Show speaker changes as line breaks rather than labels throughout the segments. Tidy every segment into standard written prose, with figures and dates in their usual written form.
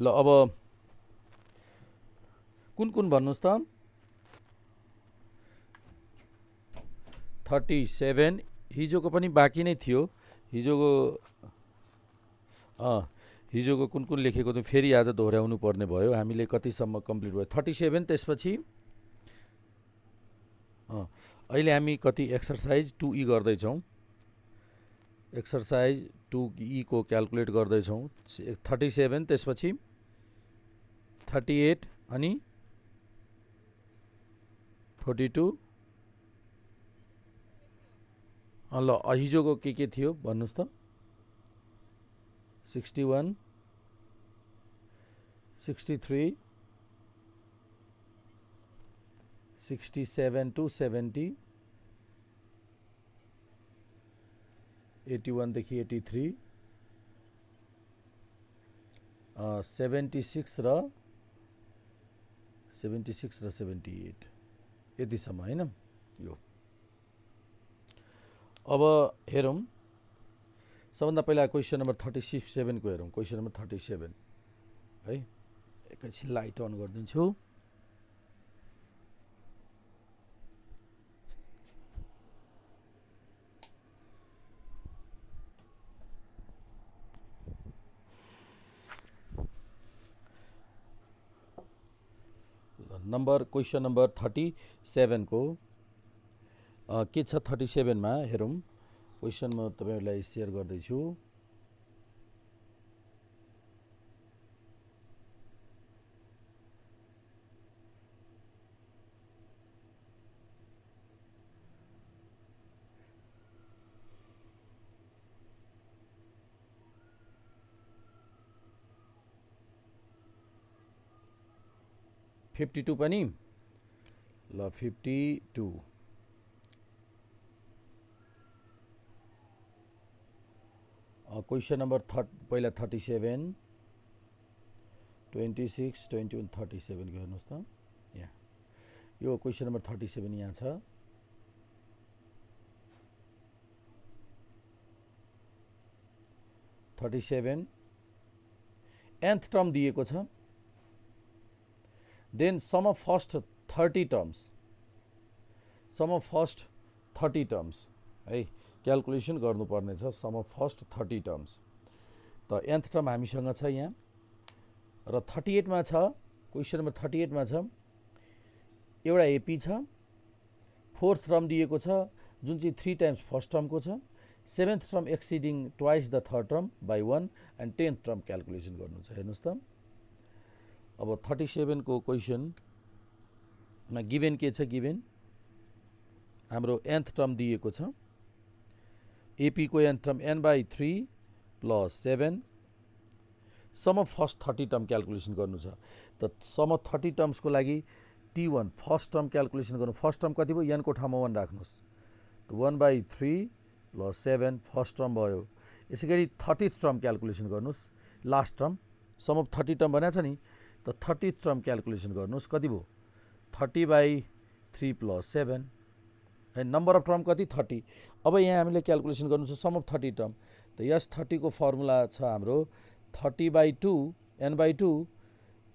ल अब कुन कुन भन्नुस् त 37 हिजोको पनि बाँकी नै थियो हिजोको हिजोको कुन कुन लेखेको थियो फेरि आज दोहोऱ्याउनु पर्ने भयो हामीले कतिसम्म कम्प्लिट भयो 37 त्यसपछि अहिले हामी कति एक्सरसाइज 2E गर्दैछौँ एक्सरसाइज 2E को क्याल्कुलेट गर्दैछौँ 37 त्यसपछि 38 अनि 42 ल हिजोको के थियो भन्नुस् त 61 63 67 to 70 81 देखि 83 76 र 78 यतिसम्म हैन यो अब हेरौँ सबभन्दा पहिला क्वेसन नम्बर 37 को हेरौँ क्वेसन नम्बर 37 है एकैछिन लाइट अन गरिदिन्छु नम्बर क्वेसन नम्बर 37 को के छ 37 मा हेरौँ क्वेसन म तपाईहरुलाई शेयर गर्दैछु पनि ल 52 क्वेसन नम्बर पहिला 37 26 21 37 को हेर्नुस् त यहाँ यो क्वेसन नम्बर 37 यहाँ छ nth टर्म दिएको छ then sum of first 30 terms है क्याल्कुलेसन गर्नुपर्ने छ सम अफ फर्स्ट 30 टर्म्स त nth टर्म हामीसँग छ यहाँ र 38 मा छ क्वेसन नम्बर 38 मा छ एउटा एपी छ फोर्थ टर्म दिएको छ जुन चाहिँ 3 टाइम्स फर्स्ट टर्मको छ seventh term exceeding twice the third term by 1 and 10th term calculation गर्नु छ हेर्नुस् त अब 37 को क्वेसन मा गिभन के छ गिभन हाम्रो nth टर्म दिएको छ एपी को nth term n/3 + 7 sum of first 30 term calculation गर्नु छ त सम अफ 30 टर्म्स को लागि t1 फर्स्ट टर्म क्याल्कुलेसन गर्नु फर्स्ट टर्म कति भयो n को ठाउँमा 1 राख्नुस् त 1/3 + 7 फर्स्ट टर्म भयो यसैगरी 30th टर्म क्याल्कुलेसन गर्नुस् last term sum of 30 term भनेको छ नि त 30th टर्म क्याल्कुलेसन गर्नुस् कति भयो 30/3 + 7 है नम्बर अफ टर्म कति 30 अब यहाँ हामीले क्याल्कुलेसन गर्नु छ सम अफ 30 टर्म त यस 30 को फर्मुला छ हाम्रो 30/2 n/2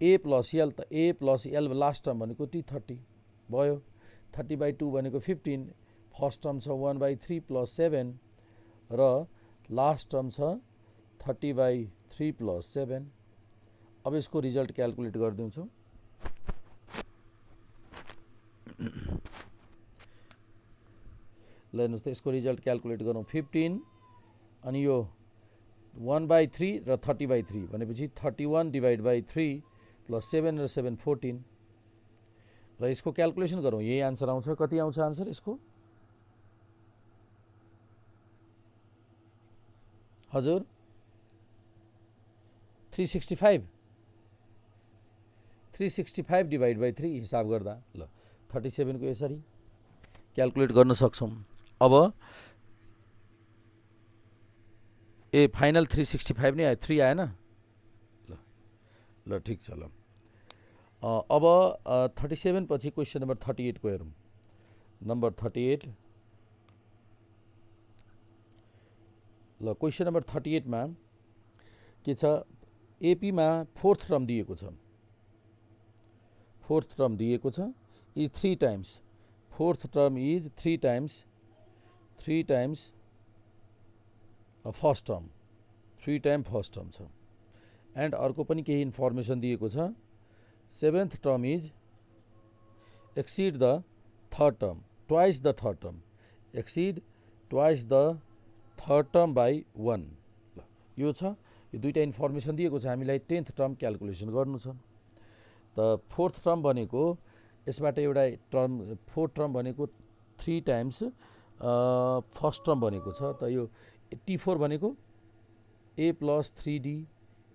a + l त a + l लास्ट टर्म भनेको t30 भयो 30/2 भनेको 15 फर्स्ट टर्म छ 1/3 + 7 र लास्ट टर्म छ 30/3 + 7 अब यसको रिजल्ट क्याल्कुलेट गरिदिन्छौँ ल हेर्नुस् त यसको रिजल्ट क्याल्कुलेट गरौँ 15 अनि यो 1/3 र 30/3 भनेपछि 31/3 + 7 र 7 14 र यसको क्याल्कुलेसन गरौँ यही आन्सर आउँछ कति आउँछ आन्सर यसको हजुर 365/3 हिसाब गर्दा ल 37 को यसरी क्याल्कुलेट गर्न सक्छौं अब ए फाइनल 365 नै आयो 3 आएन ल ल ठीक छ ल अब 37 पछि क्वेसन नम्बर 38 को हेरौं नम्बर 38 ल क्वेसन नम्बर 38 मा के छ एपीमा फोर्थ टर्म दिएको छ, फोर्थ टर्म दिएको छ is 3 times, fourth term is 3 times first term, 3 time first term छ। एन्ड अर्को पनि केही इन्फर्मेसन दिएको छ, seventh term is exceed the third term, twice the third term, exceed twice the third term by 1। यो छ, यो दुईटा इन्फर्मेसन दिएको छ, हामीलाई 10th टर्म क्यालकुलेसन गर्नु छ। त फोर्थ टर्म भनेको यसबाट एउटा टर्म, फोर्थ टर्म भनेको 3 टाइम्स फर्स्ट टर्म भनेको छ। त यो T4 भनेको a plus 3d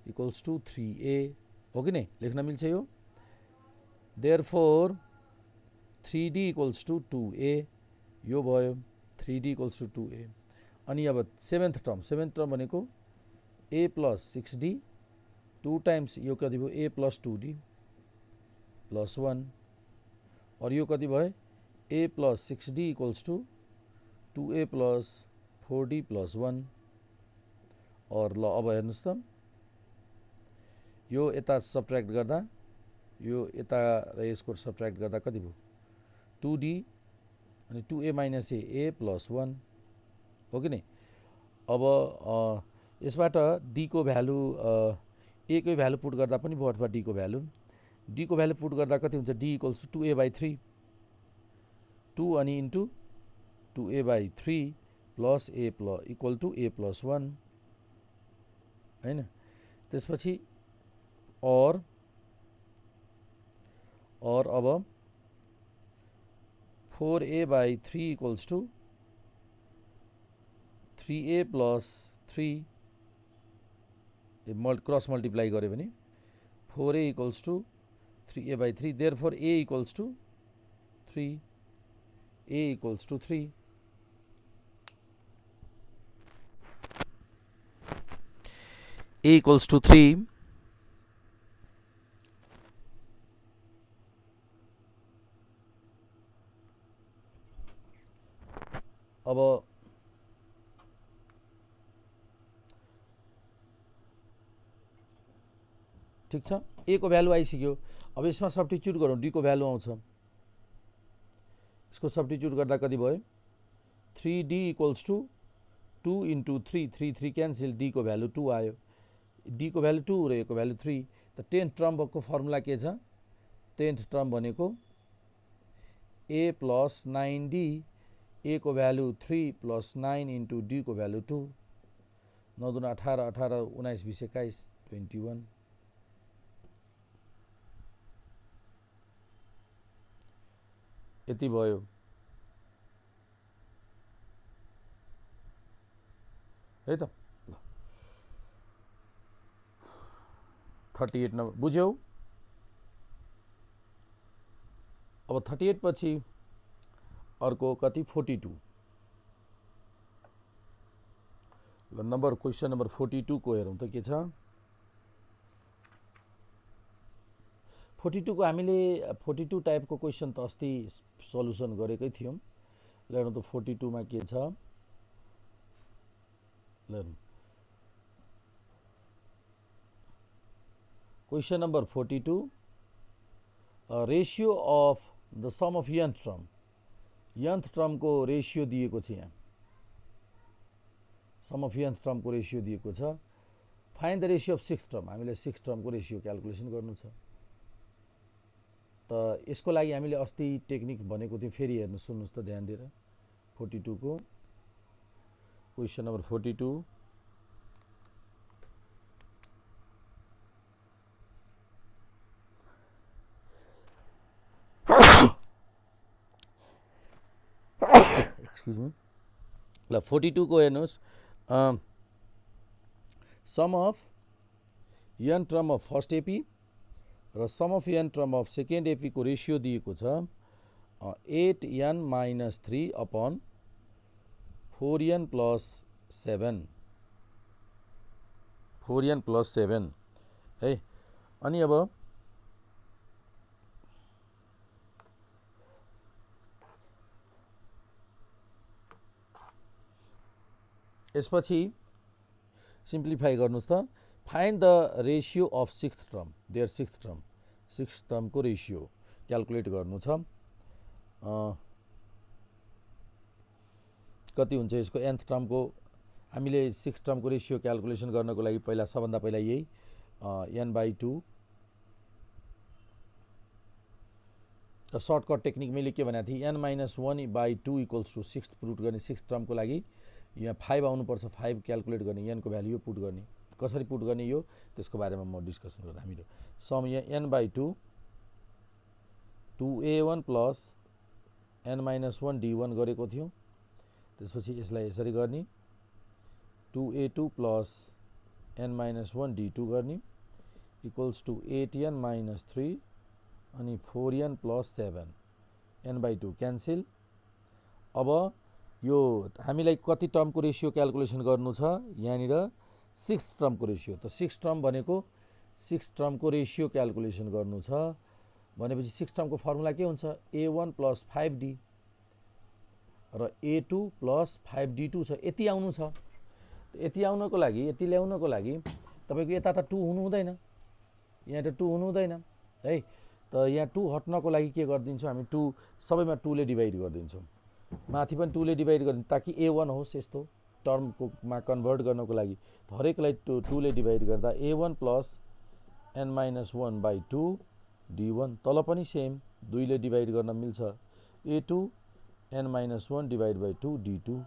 equals to 3a हो कि नहीं, लेख्न मिल्छ यो। Therefore 3d equals to 2a, यो भयो 3d इक्वल्स टू 2a। अनि अब सेभेन्थ टर्म भनेको a प्लस 6d, 2 टाइम्स यो कति भयो a प्लस 2d प्लस 1, और यो कति भयो a plus 6d equals to 2a plus 4d plus 1। और ल अब हेर्नुहोस् त, यो यता सब्ट्र्याक्ट गर्दा, यो यता र यसको सब्ट्र्याक्ट गर्दा कति भयो 2d, अनि 2a माइनस a प्लस 1 हो कि नहीं। अब यसबाट d को भ्यालु a को भ्यालु पुट गर्दा पनि भयो, अथवा d को भ्यालु पुट गर्दा कति हुन्छ, d इक्वल्स टू 2a/3, 2 अनि into 2a/3 plus a plus equal to a plus 1 हैन। त्यसपछि और अब 4a/3 equals to 3a plus 3, cross multiply गऱ्यो भने 4a equals to 3a/3, therefore a equals to 3, a equals to 3। a equals to 3, अब ठीक छ, a को भ्यालु आइसक्यो। अब यसमा सब्स्टिट्युट गरौँ, d को भ्यालु आउँछ, यसको सब्स्टिट्युट गर्दा कति भयो 3d equals to 2 into 3, 3 cancel, d को भ्यालु 2 आयो, d को भ्यालु 2 र a को भ्यालु 3। त 10th टर्म को फर्मुला के छ, 10th टर्म भनेको a प्लस 9d, a को भ्यालु 3 प्लस 9 इन्टु d को भ्यालु 2, 9 दुना 18, 18 19 20 21 21, यति भयो। है त 38 नम्बर बुझ्यौ। अब 38 पछि अर्को कति 42। ल नम्बर क्वेसन नम्बर 42 को हेरौँ त के छ। 42 को हामीले 42 टाइपको क्वेसन त अस्ति सल्युसन गरेकै थियौँ। ल हेरौँ त 42 मा के छ। ल question number 42, ratio of the sum of nth term को रेशियो दिएको छ। यहाँ सम अफ nth टर्म को रेशियो दिएको छ। Find the ratio of 6th term, हामीले 6th टर्म को रेशियो क्यालकुलेसन गर्नु छ। त यसको लागि हामीले अस्ति टेक्निक भनेको थियौँ, फेरि हेर्नु सुन्नुहोस् त ध्यान दिएर। 42 को क्वेसन नम्बर 42, एक्सक्यूज मी। ल 42 को हेर्नुहोस्, sum of n term of first AP र sum of n term of second AP को रेशियो दिएको छ 8n minus 3 upon 4n plus 7, 4n plus 7 है। अनि अब यसपछि सिम्प्लिफाई गर्नुस् त। Find the ratio of sixth term, their sixth टर्मको रेसियो क्यालकुलेट गर्नु छ। कति हुन्छ यसको nth टर्मको, हामीले सिक्स्थ टर्मको रेसियो क्यालकुलेसन गर्नको लागि पहिला सबभन्दा पहिला यही n/2 सर्टकट टेक्निक मैले के भनेको थिएँ, n-1/2 equals to sixth put गर्ने, सिक्स्थ टर्मको लागि यहाँ 5 आउनुपर्छ, 5 क्यालकुलेट गर्ने, n को भ्याल्यू पुट गर्ने, कसरी पुट गर्ने यो त्यसको बारेमा म डिस्कसन गर्दा हामीले सम यहाँ n/2 2a1 plus n-1 d1 गरेको थियौँ। त्यसपछि यसलाई यसरी गर्ने 2a2 प्लस n-1 d2 गर्ने इक्वल्स टू 8n-3 अनि 4n प्लस 7 n/2 क्यान्सिल। अब यो हामीलाई कति टर्मको रेसियो क्यालकुलेसन गर्नु छ, यहाँनिर सिक्स्थ टर्मको रेसियो। त सिक्स्थ टर्म भनेको सिक्स्थ टर्मको रेसियो क्यालकुलेसन गर्नु छ भनेपछि सिक्स्थ टर्मको फर्मुला के हुन्छ, a1 प्लस 5d र a2 प्लस 5d2 छ। यति आउनु छ, यति आउनको लागि, यति ल्याउनको लागि तपाईँको यता त 2 हुनु हुँदैन, यहाँ त 2 हुनु हुँदैन है। त यहाँ 2 हट्नको लागि के गरिदिन्छौँ हामी, 2 सबैमा 2 ले डिभाइड गरिदिन्छौँ, माथि पनि 2 ले डिभाइड गरिदिन्छौँ ताकि a1 होस् यस्तो टर्मकोमा कन्भर्ट गर्नको लागि। हरेकलाई 2 ले डिभाइड गर्दा a1 प्लस n-1/2 d1, तल पनि सेम 2 ले डिभाइड गर्न मिल्छ, a2 n-1 divide by 2 d2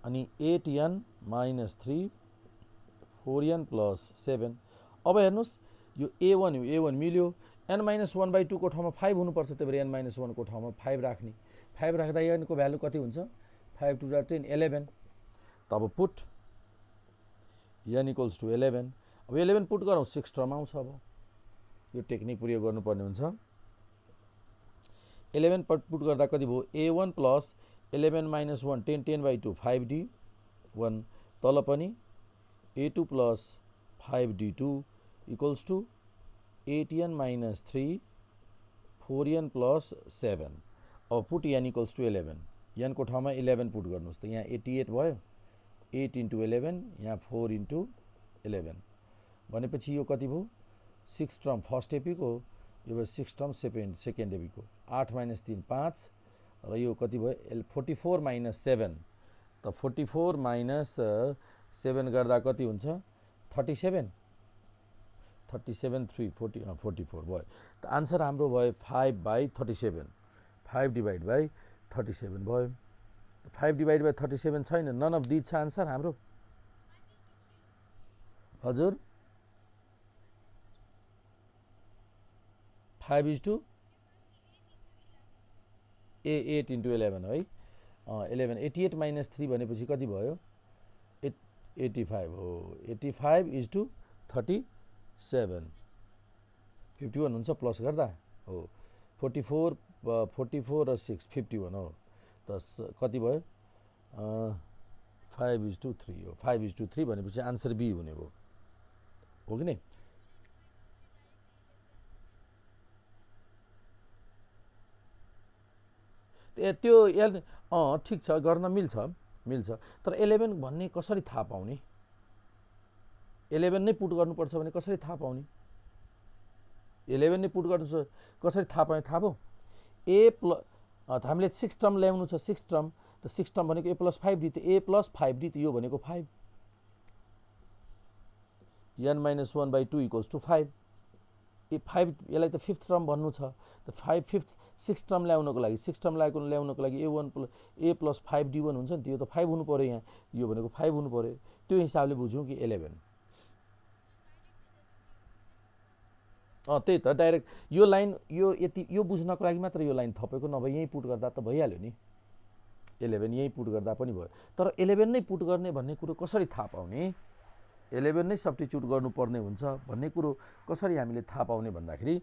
अनि 8n-3 4n प्लस 7। अब हेर्नुहोस् यो a1 मिल्यो, n-1/2 को ठाउँमा 5 हुनुपर्छ, त्यही भएर n-1 को ठाउँमा 5 राख्ने, 5 राख्दा n को भ्यालु कति हुन्छ, 5 2 10 11। तब पुट n इक्वल्स टू 11। अब 11 पुट गरौँ, सिक्स्थ टर्म आउँछ। अब यो टेक्निक प्रयोग गर्नुपर्ने हुन्छ। 11 पुट गर्दा कति भयो, a1 प्लस 11-1 10/2 5d1, तल पनि a2 plus 5d2 equals two 8n-3 4n plus 7। अब put n equals to 11, n को ठाउँमा 11 पुट गर्नुहोस्, त यहाँ 88 भयो, 8 इंटू 11 यहाँ 4 इंटू 11 भनेपछि यो कति भयो, सिक्स टर्म फर्स्ट एपीको, यो भयो सिक्स टर्म सेकेन्ड एपीको, 8 - 3 5 र यो कति भयो 44 - 7। त 44 - 7 गर्दा कति हुन्छ 37 37 3 40 44 भयो। त आन्सर हाम्रो भयो 5/37, 5 डिवाइड बाई 37 भयो। 5 डिवाइड बाई 37 छैन, नन अफ दिज छ आन्सर हाम्रो। हजुर 5:8 इंटू 11 है, 11 88 - 3 भनेपछि कति भयो 85 हो, 85:37 51 हुन्छ प्लस गर्दा हो, 44 र 6 51 हो। त कति भयो 5:3 हो, 5:3 भनेपछि आन्सर बी हुने भयो, हो कि नै। त्यो ठिक छ, गर्न मिल्छ तर 11 भन्ने कसरी थाहा पाउने, 11 नै पुट गर्नुपर्छ भने कसरी थाहा पाउने, 11 नै पुट गर्नु कसरी थाहा पाउने, थाहा भयो ए प्लस हामीले 6 टर्म ल्याउनु छ, 6 टर्म त 6 टर्म भनेको a + 5d, त a + 5d त यो भनेको 5, n - 1/2 इक्वल्स टू 5, 5 यसलाई त फिफ्थ टर्म भन्नु छ, त 5 6 टर्म ल्याउनको लागि 6 टर्म ल्याउनको लागि a + 5d1 हुन्छ नि, त्यो त 5 हुनु पर्यो, यहाँ यो भनेको 5 हुनु पर्यो, त्यो हिसाबले बुझौँ कि 11। त्यही त डाइरेक्ट यो लाइन यो यति यो बुझ्नको लागि मात्र यो लाइन थपेको, नभए यहीँ पुट गर्दा त भइहाल्यो नि, 11 यहीँ पुट गर्दा पनि भयो। तर 11 नै पुट गर्ने भन्ने कुरो कसरी थाहा पाउने, 11 नै सब्स्टिट्युट गर्नुपर्ने हुन्छ भन्ने कुरो कसरी हामीले थाहा पाउने भन्दाखेरि,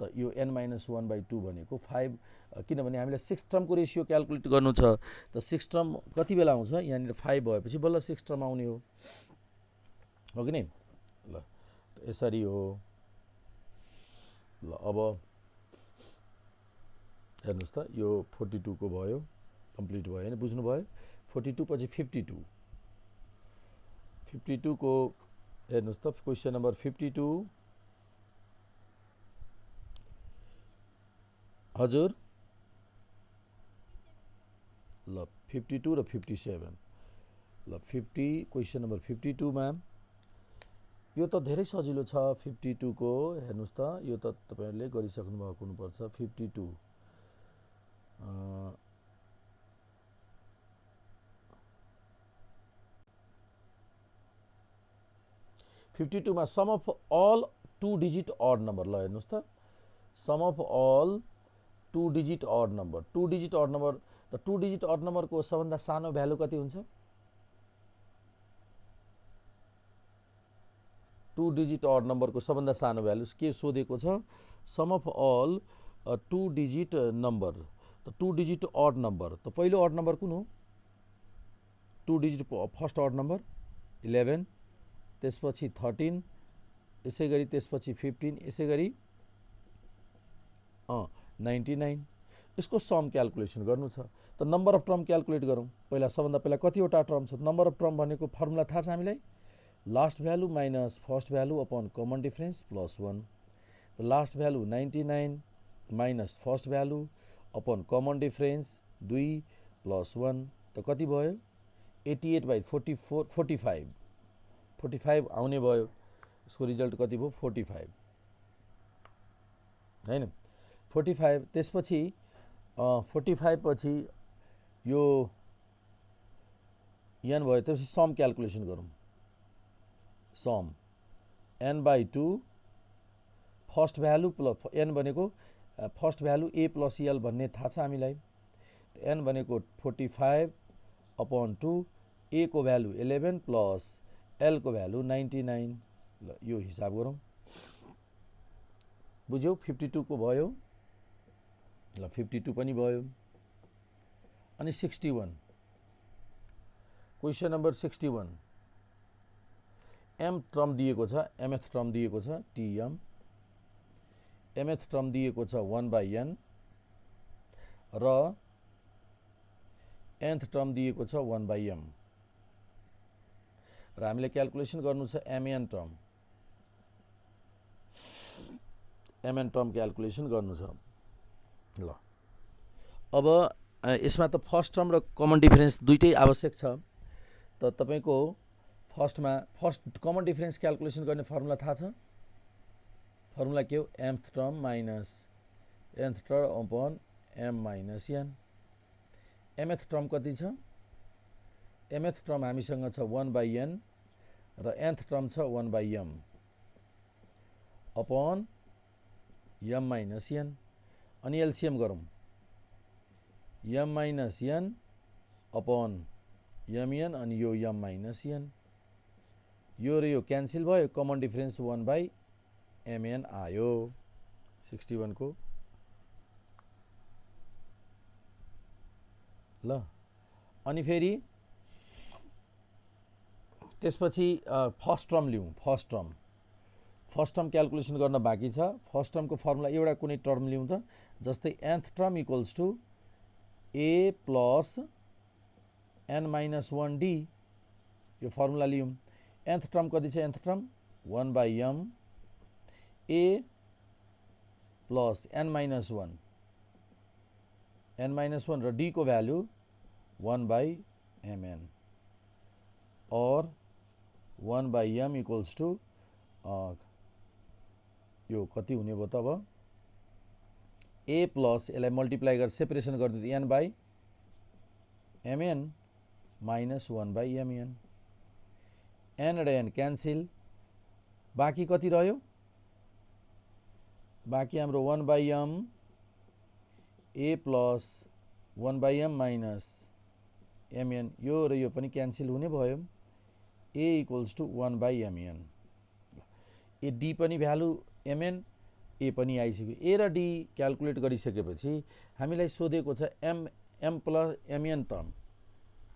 त यो n - 1/2 भनेको 5, किनभने हामीलाई 6 टर्मको रेसियो क्यालकुलेट गर्नु छ, त 6 टर्म कति बेला आउँछ, यहाँनिर 5 भएपछि बल्ल 6 टर्म आउने हो कि नै। ल यसरी हो। ल अब हेर्नुहोस् त यो 42 को भयो, कम्प्लिट भयो होइन, बुझ्नुभयो। 42 पछि 52 को हेर्नुहोस् त क्वेसन नम्बर 52 हजुर ल 52 र 57 ल 50 क्वेसन नम्बर 52 मा यो त धेरै सजिलो छ 52 को हेर्नुहोस् त यो त तपाईहरुले गरिसक्नु भएको हुनुपर्छ 52 52 मा sum of all 2 digit odd number ल हेर्नुहोस् त sum of all 2 digit odd number 2 digit odd number त 2 डिजिट अड नम्बर को सबभन्दा सानो भ्यालु कति हुन्छ 2 डिजिट अड नम्बर को सबभन्दा सानो भ्यालु के सोधेको छ sum of all 2 digit number त 2 डिजिट अड नम्बर त पहिलो अड नम्बर कुन हो 2 डिजिट फर्स्ट अड नम्बर 11 त्यसपछि 13 यसै गरी त्यसपछि 15 यसै गरी 99 यसको सम क्याल्कुलेसन गर्नु छ त नम्बर अफ टर्म क्याल्कुलेट गरौँ पहिला सबभन्दा पहिला कतिवटा टर्म छ नम्बर अफ टर्म भनेको फर्मुला थाहा छ हामीलाई last value minus first value upon common difference plus 1 the last value 99 minus first value upon common difference 2 plus 1 त कति भयो 88/44 45 आउने भयो यसको रिजल्ट कति भयो 45 हैन 45 त्यसपछि 45 पछि यो n भयो त्यसपछि सम क्याल्कुलेसन गरौँ sum n/2 first value plus n भनेको first value a plus l भन्ने थाहा छ हामीलाई n भनेको 45/2 a को भ्यालु 11 प्लस l को भ्यालु 99 ल यो हिसाब गरौँ बुझ्यौ 52 को भयो ल 52 पनि भयो अनि 61 क्वेसन नम्बर 61 m टर्म दिएको छ mth टर्म दिएको छ tm mth टर्म दिएको छ 1/n र nth टर्म दिएको छ 1/m र हामीले क्याल्कुलेसन गर्नु छ mn टर्म क्याल्कुलेसन गर्नु छ ल अब यसमा त फर्स्ट टर्म र कमन डिफरेन्स दुईटै आवश्यक छ त तपाईको फर्स्ट कमन डिफरेन्स क्याल्कुलेसन गर्ने फर्मुला थाहा छ फर्मुला के हो mth term minus nth term upon m minus n mth term कति छ mth टर्म हामीसँग छ 1/n र nth टर्म छ 1/m upon m minus n अनि एलसीएम गरौँ m minus n upon mn अनि यो m माइनस n यो र यो क्यान्सल भयो कमन डिफरेन्स 1/mn आयो 61 को ल अनि फेरि त्यसपछि फर्स्ट टर्म लिउँ फर्स्ट टर्म क्याल्कुलेसन गर्न बाँकी छ फर्स्ट टर्मको फर्मुला एउटा कुनै टर्म लिउँ त जस्तै nth term equals to a plus n minus 1d यो फर्मुला लिउँ nth टर्म कति छ nth term 1/m a plus n minus 1 र d को भ्यालु 1/mn और 1/m इक्वल्स टु यो कति हुने भयो त अब a प्लस यसलाई मल्टिप्लाई गरेर सेपरेसन गरिदिँदा n/mn माइनस 1/mn n र n क्यान्सल बाँकी कति रह्यो बाँकी हाम्रो 1/m a plus 1/m minus mn यो र यो पनि क्यान्सल हुने भयो a equals to 1/mn A d पनि भ्यालु mn ए पनि आइसक्यो ए र डी क्याल्कुलेट गरिसकेपछि हामीलाई सोधेको छ m plus mn term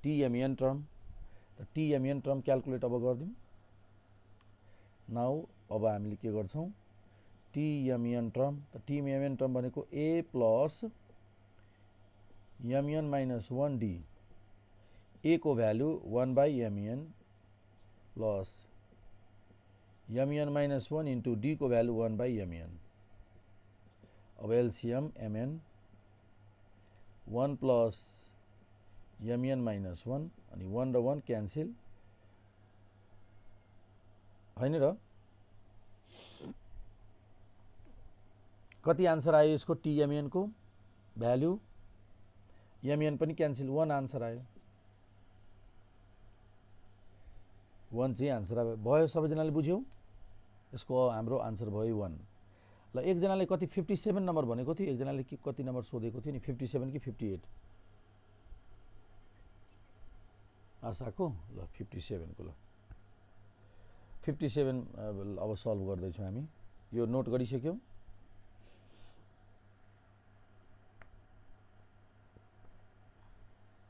tmn term त tmn टर्म क्याल्कुलेट अब गर्दिउँ नाउ अब हामीले के गर्छौं tmn टर्म त tmn टर्म भनेको a plus mn minus 1d a को value 1/mn plus mn minus 1 into d को भ्यालु 1 बाई mn। अब LCM mn 1 plus mn minus 1 अनि 1 र 1 क्यान्सिल हैन र कति आन्सर आयो यसको tmn को भ्यालु mn पनि क्यान्सिल 1 आन्सर आयो 1 चाहिँ आन्सर आयो भयो सबैजनाले बुझ्यौ यसको हाम्रो आन्सर भयो 1 ल एकजनाले कति 57 नम्बर भनेको थियो एकजनाले के कति नम्बर सोधेको थियो नि 57 कि 58 आशाको ल 57 को ल 57 अब सल्भ गर्दै छौं हामी यो नोट गरिसक्यौ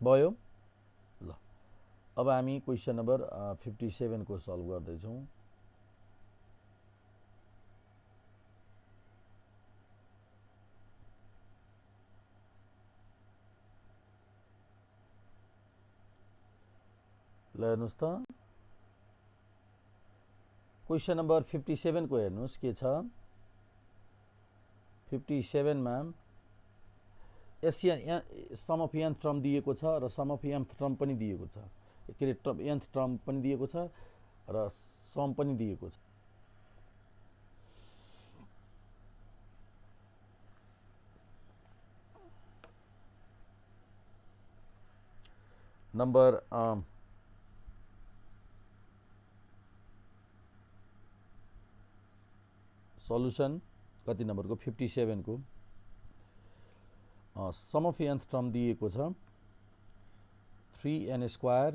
भयो ल अब हामी क्वेशन नम्बर 57 को सल्भ गर्दै छौं ल हेर्नुस् त क्वेशन नम्बर 57 को हेर्नुस् के छ 57 मा सम अफ nth टर्म दिएको छ र सम अफ mth टर्म पनि दिएको छ के रे nth टर्म पनि दिएको छ र सम पनि दिएको छ नम्बर सल्युसन कति नम्बर को 57 को सम अफ nth टर्म दिएको छ 3n स्क्वायर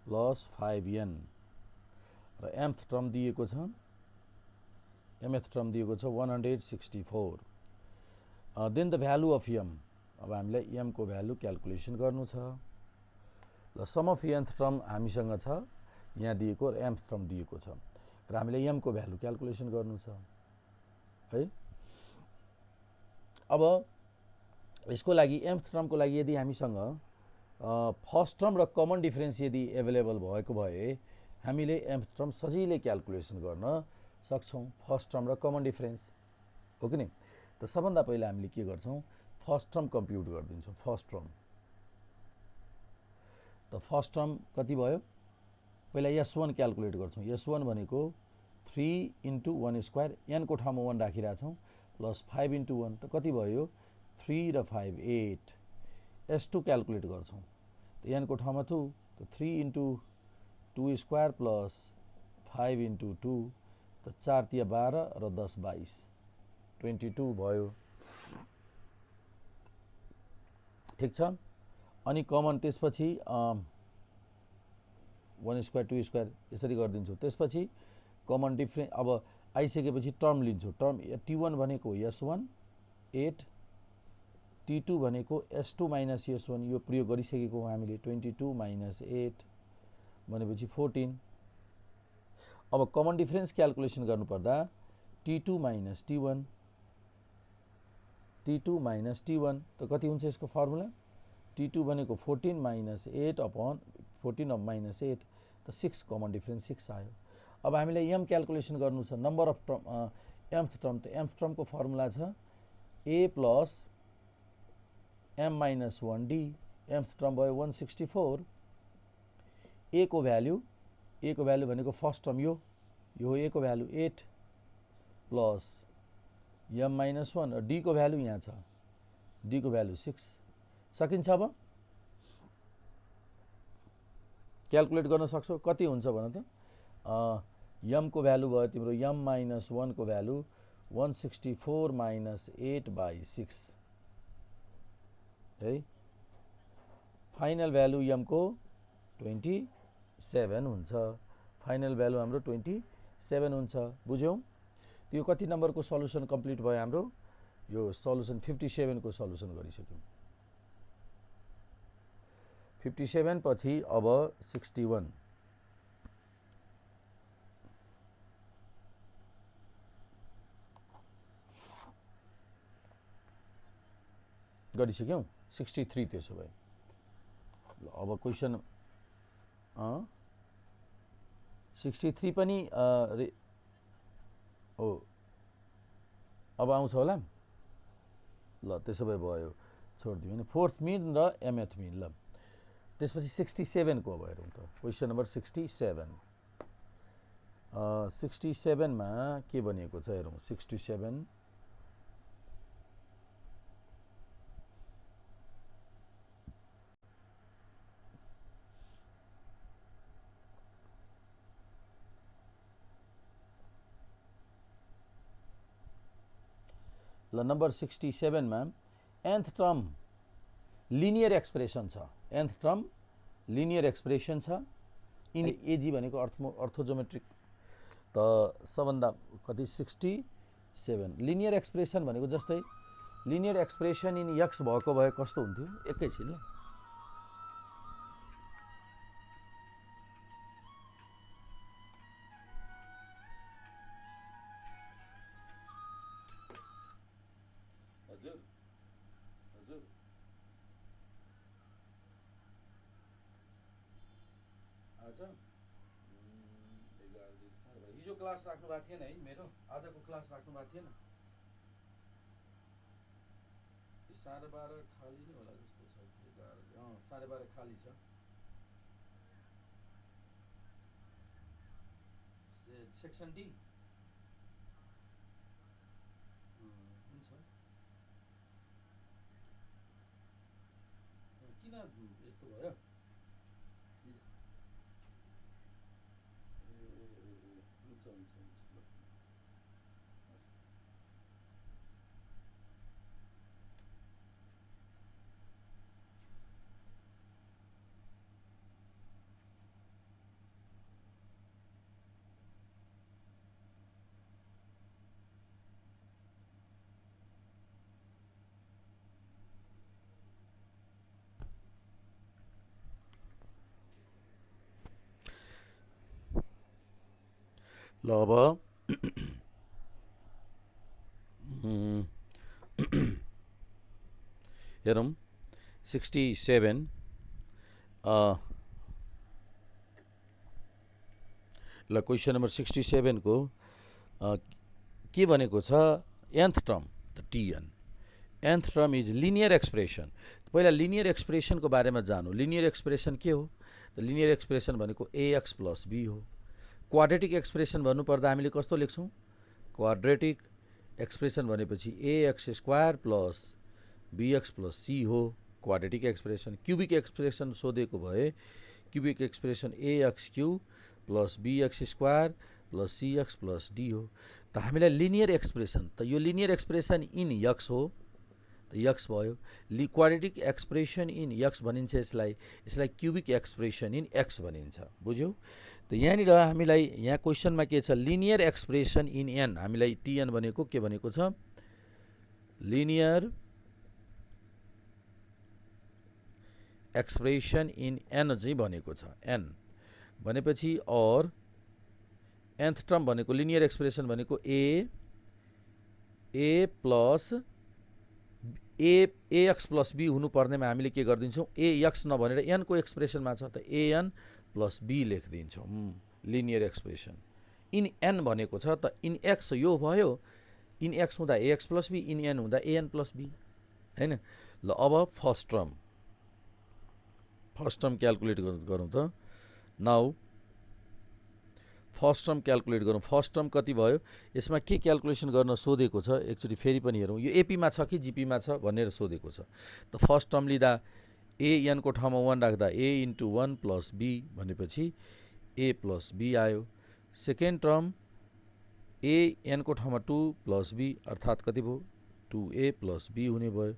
प्लस 5n र mth टर्म दिएको छ mth टर्म दिएको छ 164 then the value of m अब हामीलाई m को भ्यालु क्याल्कुलेसन गर्नु छ ल सम अफ nth टर्म हामीसँग छ यहाँ दिएको र mth टर्म दिएको छ र हामीलाई m को भ्यालु क्याल्कुलेसन गर्नु छ है अब यसको लागि mth टर्म को लागि यदि हामीसँग फर्स्ट टर्म र कमन डिफरेन्स यदि अवेलेबल भएको भए हामीले mth टर्म सजिलै क्याल्कुलेसन गर्न सक्छौं फर्स्ट टर्म र कमन डिफरेन्स हो कि नि त सबभन्दा पहिला हामीले के गर्छौं फर्स्ट टर्म कम्प्युट गर्दिन्छौं फर्स्ट टर्म त फर्स्ट टर्म कति भयो पहिला s1 क्याल्कुलेट गर्छौं s1 भनेको 3 इन्टु 1 स्क्वायर n को ठाउँमा 1 राखिरा छौं प्लस 5 इन्टु 1 त कति भयो 3 र 5 8 s2 क्याल्कुलेट गर्छौं त n को ठाउँमा 2 त 3 इन्टु 2 स्क्वायर प्लस 5 इन्टु 2 त 4 तिया 12 र 10 22 22 भयो ठीक छ अनि कमन त्यसपछि 1 स्क्वायर 2 स्क्वायर यसरी गर्दिन्छौं त्यसपछि कमन डिफरेन्स अब आइसकेपछि टर्म लिन्छौं टर्म t1 भनेको s1 8 t2 भनेको s2 माइनस s1 यो प्रयोग गरिसकेको हो हामीले 22 माइनस 8 भनेपछि 14 अब कमन डिफरेन्स क्याल्कुलेसन गर्नुपर्दा t2 minus t1 t2 minus t1 त कति हुन्छ यसको फर्मुला t2 भनेको 14 माइनस 8 अपॉन 14 माइनस 8 त 6 कमन डिफरेन्स 6 आयो अब हामीलाई m क्याल्कुलेसन गर्नु छ number of term mth term त mth टर्म को फर्मुला छ a plus m minus 1d mth term भयो 164 a को भ्यालु भनेको फर्स्ट टर्म यो a को भ्यालु 8 प्लस m माइनस 1 र d को भ्यालु यहाँ छ d को भ्यालु 6 सकिन्छ अब क्याल्कुलेट गर्न सक्छौ कति हुन्छ भन त m को भ्यालु भयो तिम्रो m माइनस 1 को भ्यालु 164 माइनस 8 बाई 6 है फाइनल भ्यालु m को 27 हुन्छ फाइनल भ्यालु हाम्रो 27 हुन्छ बुझ्यौ त्यो कति नम्बरको सल्युसन कम्प्लिट भयो हाम्रो यो सल्युसन 57 को सल्युसन गरिसक्यौ 57 पछि अब 61 गरिसक्यौ 63 त्यसो भए ल अब क्वेशन 63 पनि ओ अब आउँछ होला ल त्यसो भए भयो छोडिदिउँ होइन फोर्थ मिन र mth मिन ल त्यसपछि 67 को अब हेरौँ त क्वेसन नम्बर 67 67 मा के भनिएको छ हेरौँ 67 ल नम्बर 67 मा nth टर्म लिनियर एक्सप्रेसन छ nth टर्म लिनियर एक्सप्रेसन छ इन एजी भनेको अर्थोजोमेट्रिक त सबभन्दा कति 67 लिनियर एक्सप्रेसन भनेको जस्तै लिनियर एक्सप्रेसन इन एक्स भएको भए कस्तो हुन्थ्यो एकैछिन ल हजुर हजुर आज 11 दिन हिजो क्लास राख्नु भएको थिएन है मेरो आजको क्लास राख्नु भएको थिएन 12:30 खाली नै होला जस्तो छ 12:30 खाली छ सेक्सन डी हुन्छ किन यस्तो भयो हुन्छ हुन्छ हुन्छ ल अब हेरौँ 67 ल क्वेसन नम्बर 67 को के भनेको छ nth term the TN nth term is linear expression पहिला लिनियर एक्सप्रेसनको बारेमा जानु लिनियर एक्सप्रेसन के हो त लिनियर एक्सप्रेसन भनेको ax प्लस b हो क्वाड्रेटिक एक्सप्रेसन भन्नुपर्दा हामीले कस्तो लेख्छौँ क्वाड्रेटिक एक्सप्रेसन भनेपछि ax square plus bx plus c हो क्वाड्रेटिक एक्सप्रेसन क्युबिक एक्सप्रेसन सोधेको भए cubic expression ax cube plus bx square plus cx plus d हो त हामीलाई लिनियर एक्सप्रेसन त यो लिनियर एक्सप्रेसन इन x हो त x भयो क्वाड्रेटिक एक्सप्रेसन इन x भनिन्छ यसलाई क्युबिक एक्सप्रेसन इन x भनिन्छ बुझ्यौ त यहाँनिर हामीलाई यहाँ क्वेसनमा के छ लिनियर एक्सप्रेसन इन n हामीलाई tn भनेको के भनेको छ लिनियर एक्सप्रेसन इन n चाहिँ भनेको छ n भनेपछि और nth टर्म भनेको लिनियर एक्सप्रेसन भनेको a plus ax plus b हुनुपर्नेमा हामीले के गरिदिन्छौँ ax नभनेर n को एक्सप्रेसनमा छ त an प्लस b लेखिदिन्छौँ लिनियर एक्सप्रेसन इन n भनेको छ त इन x यो भयो इन x हुँदा ax plus b in n हुँदा an प्लस b हैन ल अब फर्स्ट टर्म क्याल्कुलेट गरौँ त नाउ फर्स्ट टर्म क्याल्कुलेट गरौँ फर्स्ट टर्म कति भयो यसमा के क्याल्कुलेसन गर्न सोधेको छ एकचोटि फेरि पनि हेरौँ यो एपीमा छ कि जिपीमा छ भनेर सोधेको छ त फर्स्ट टर्म लिँदा an को ठाउँमा 1 राख्दा a इन्टु 1 प्लस b भनेपछि a प्लस b आयो सेकेन्ड टर्म an को ठाउँमा 2 प्लस b अर्थात् कति भयो 2a प्लस b हुने भयो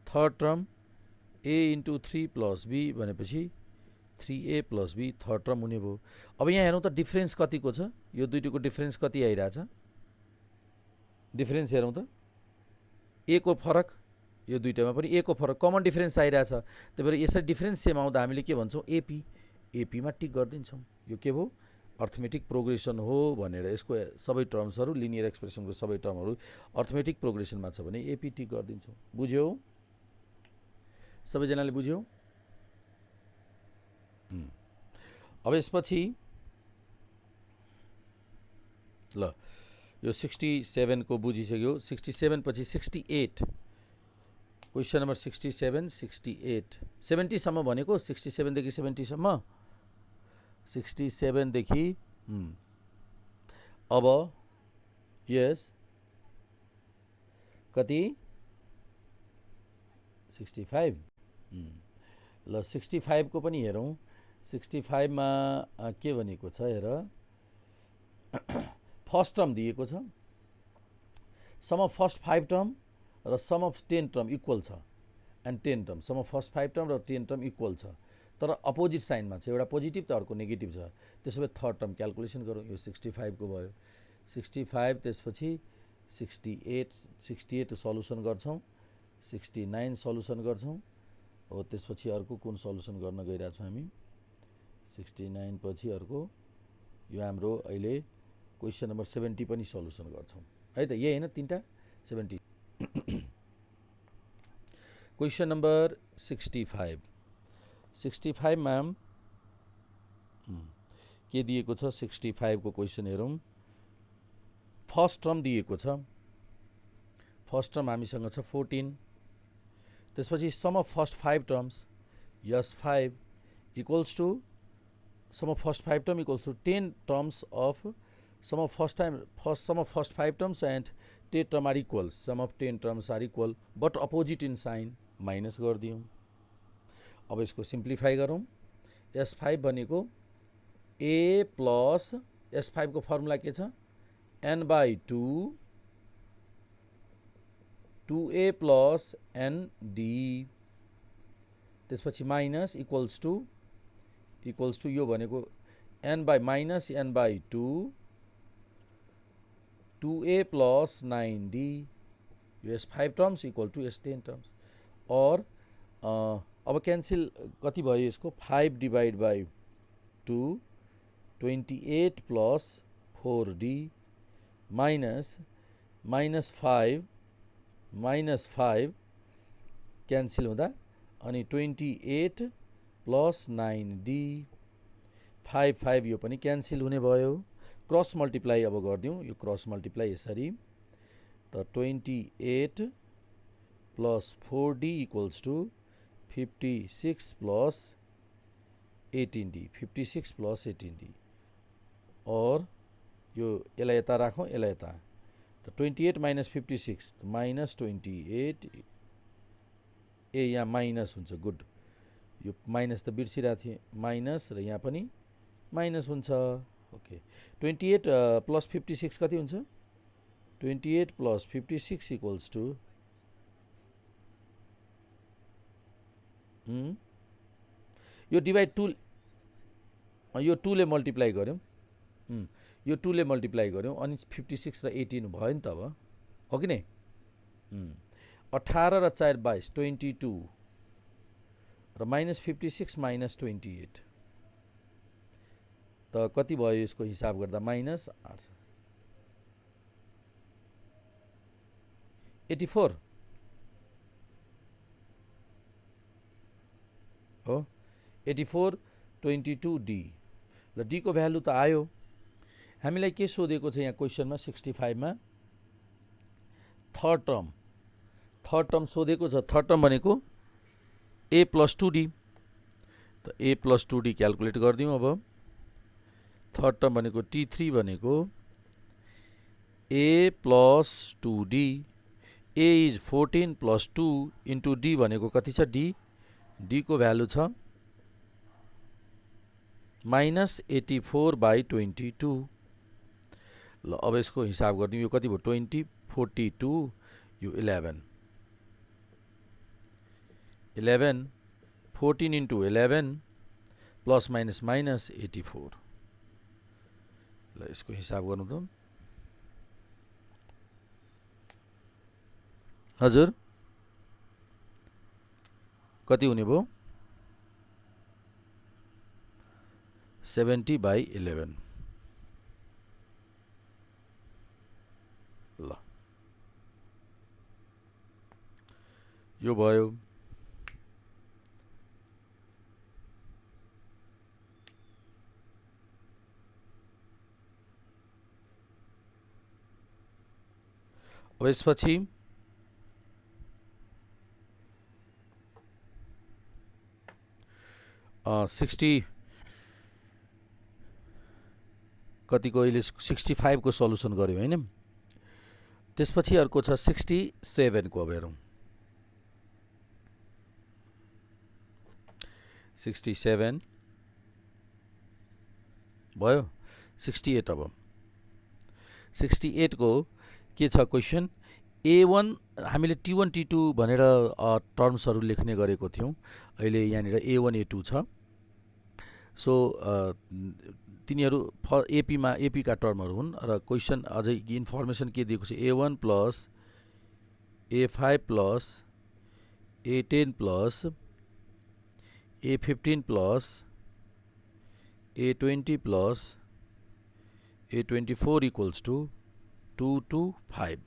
third term a into 3 plus b भनेपछि 3a plus b third term हुने भयो अब यहाँ हेरौँ त डिफ्रेन्स कतिको छ यो दुईटोको डिफ्रेन्स कति आइरहेछ डिफ्रेन्स हेरौँ त a को फरक यो दुईटामा पनि a को फरक कमन डिफ्रेन्स आइरहेछ त्यही भएर यसरी डिफ्रेन्स सेम आउँदा हामीले के भन्छौँ एपीमा टिक गरिदिन्छौँ यो के भयो अर्थमेटिक प्रोग्रेसन हो भनेर यसको सबै टर्म्सहरू लिनियर एक्सप्रेसनको सबै टर्महरू अर्थमेटिक प्रोग्रेसनमा छ भने एपी टिक गरिदिन्छौँ बुझ्यौ सबैजनाले बुझ्यौ अब यसपछि ल यो 67 को बुझिसक्यो। 67 पछि 68, क्वेसन नम्बर 67 68 70 सम्म भनेको 67 देखि 70 सम्म 67 देखि अब यस कति 65 ल 65 को पनि हेरौँ। 65 मा के भनेको छ हेर, फर्स्ट टर्म दिएको छ, सम अफ फर्स्ट 5 टर्म र सम अफ 10 टर्म इक्वल छ, and 10 term, sum of first 5 term र 10 टर्म इक्वल छ, तर अपोजिट साइनमा छ, एउटा पोजिटिभ त अर्को नेगेटिभ छ। त्यसो भए थर्ड टर्म क्यालकुलेसन गरौँ। यो 65 को भयो 65, त्यसपछि 68 सल्युसन गर्छौँ, 69 सल्युसन गर्छौँ, हो त्यसपछि अर्को कुन सल्युसन गर्न गइरहेछौँ हामी। 69 पछि अर्को यो हाम्रो अहिले क्वेसन नम्बर 70 पनि सल्युसन गर्छौँ है त, यही हैन तीनटा 70। क्वेसन नम्बर 65 मा के दिएको छ। 65 को क्वेसन हेरौँ। फर्स्ट टर्म दिएको छ, फर्स्ट टर्म हामीसँग छ 14, त्यसपछि सम अफ फर्स्ट 5 टर्म्स यस 5 equals to sum of first 5 term equals to 10 terms of sum of first 5 terms and 10 term are equal, sum of 10 terms are equal but opposite in sign, minus गरिदिउँ। अब यसको simplify गरौँ। S5 भनेको A plus S5 को formula के छ, n/2 2a plus ND, त्यसपछि minus equals two यो भनेको n/2 2a प्लस 9d, यो S5 terms equal two S10 terms. और अब क्यान्सिल कति भयो यसको 5 divide by 2 28 plus 4d minus 5 cancel हुँदा अनि 28 प्लस 9d 5 यो पनि क्यान्सिल हुने भयो। क्रस मल्टिप्लाई अब गरिदिउँ, यो क्रस मल्टिप्लाई यसरी त 28 plus 4d equals to 56 plus 18d 56 plus 18d, और यो यसलाई यता राखौँ, यसलाई यता त 28 माइनस 56 माइनस 28, ए यहाँ माइनस हुन्छ, गुड, यो माइनस त बिर्सिरहेको थिएँ, माइनस र यहाँ पनि माइनस हुन्छ। ओके 28 प्लस 56 कति हुन्छ, 28 प्लस 56 इक्वल्स टू यो डिवाइड 2, यो 2 ले मल्टिप्लाई गऱ्यौँ, यो 2 ले मल्टिप्लाई गऱ्यौँ अनि 56 र 18 भयो नि त अब, हो कि नै। 18 र 4 22 22 र माइनस 56 माइनस 28 त कति भयो यसको हिसाब गर्दा, माइनस 84 हो, 84 22d। ल d को भ्यालु त आयो। हामीलाई के सोधेको छ यहाँ क्वेसनमा 65 मा, थर्ड टर्म सोधेको छ। थर्ड टर्म भनेको a प्लस 2d, त a प्लस 2d क्यालकुलेट गरिदिउँ। अब थर्ड टर्म भनेको t3 भनेको a plus 2d, a is 14 plus 2 into d भनेको कति छ, d को भ्यालु छ माइनस 84/22। ल अब यसको हिसाब गरिदिउँ, यो कति भयो 20 42, यो 11 14 इन्टु 11 प्लस माइनस माइनस 84। ल यसको हिसाब गर्नु त हजुर, कति हुने भयो 70/11। ल यो भयो। अब यसपछि सिक्सटी कतिको अहिले 65 को सल्युसन गर्यो हैन। त्यसपछि अर्को छ 67 को। अब हेरौँ 67 भयो। 68 अब 68 को के छ क्वेशन A1 हामीले T1 T2 भनेर टर्म्सहरु लेख्ने गरेको थियौं। अहिले यहाँनिर A1 A2 छ। सो तिनीहरु AP मा AP का टर्महरु हुन् र क्वेशन अझै इन्फर्मेसन के दिएको छ A1 plus A5 plus A10 plus A15 plus A20 plus A24 equals to 2 to 5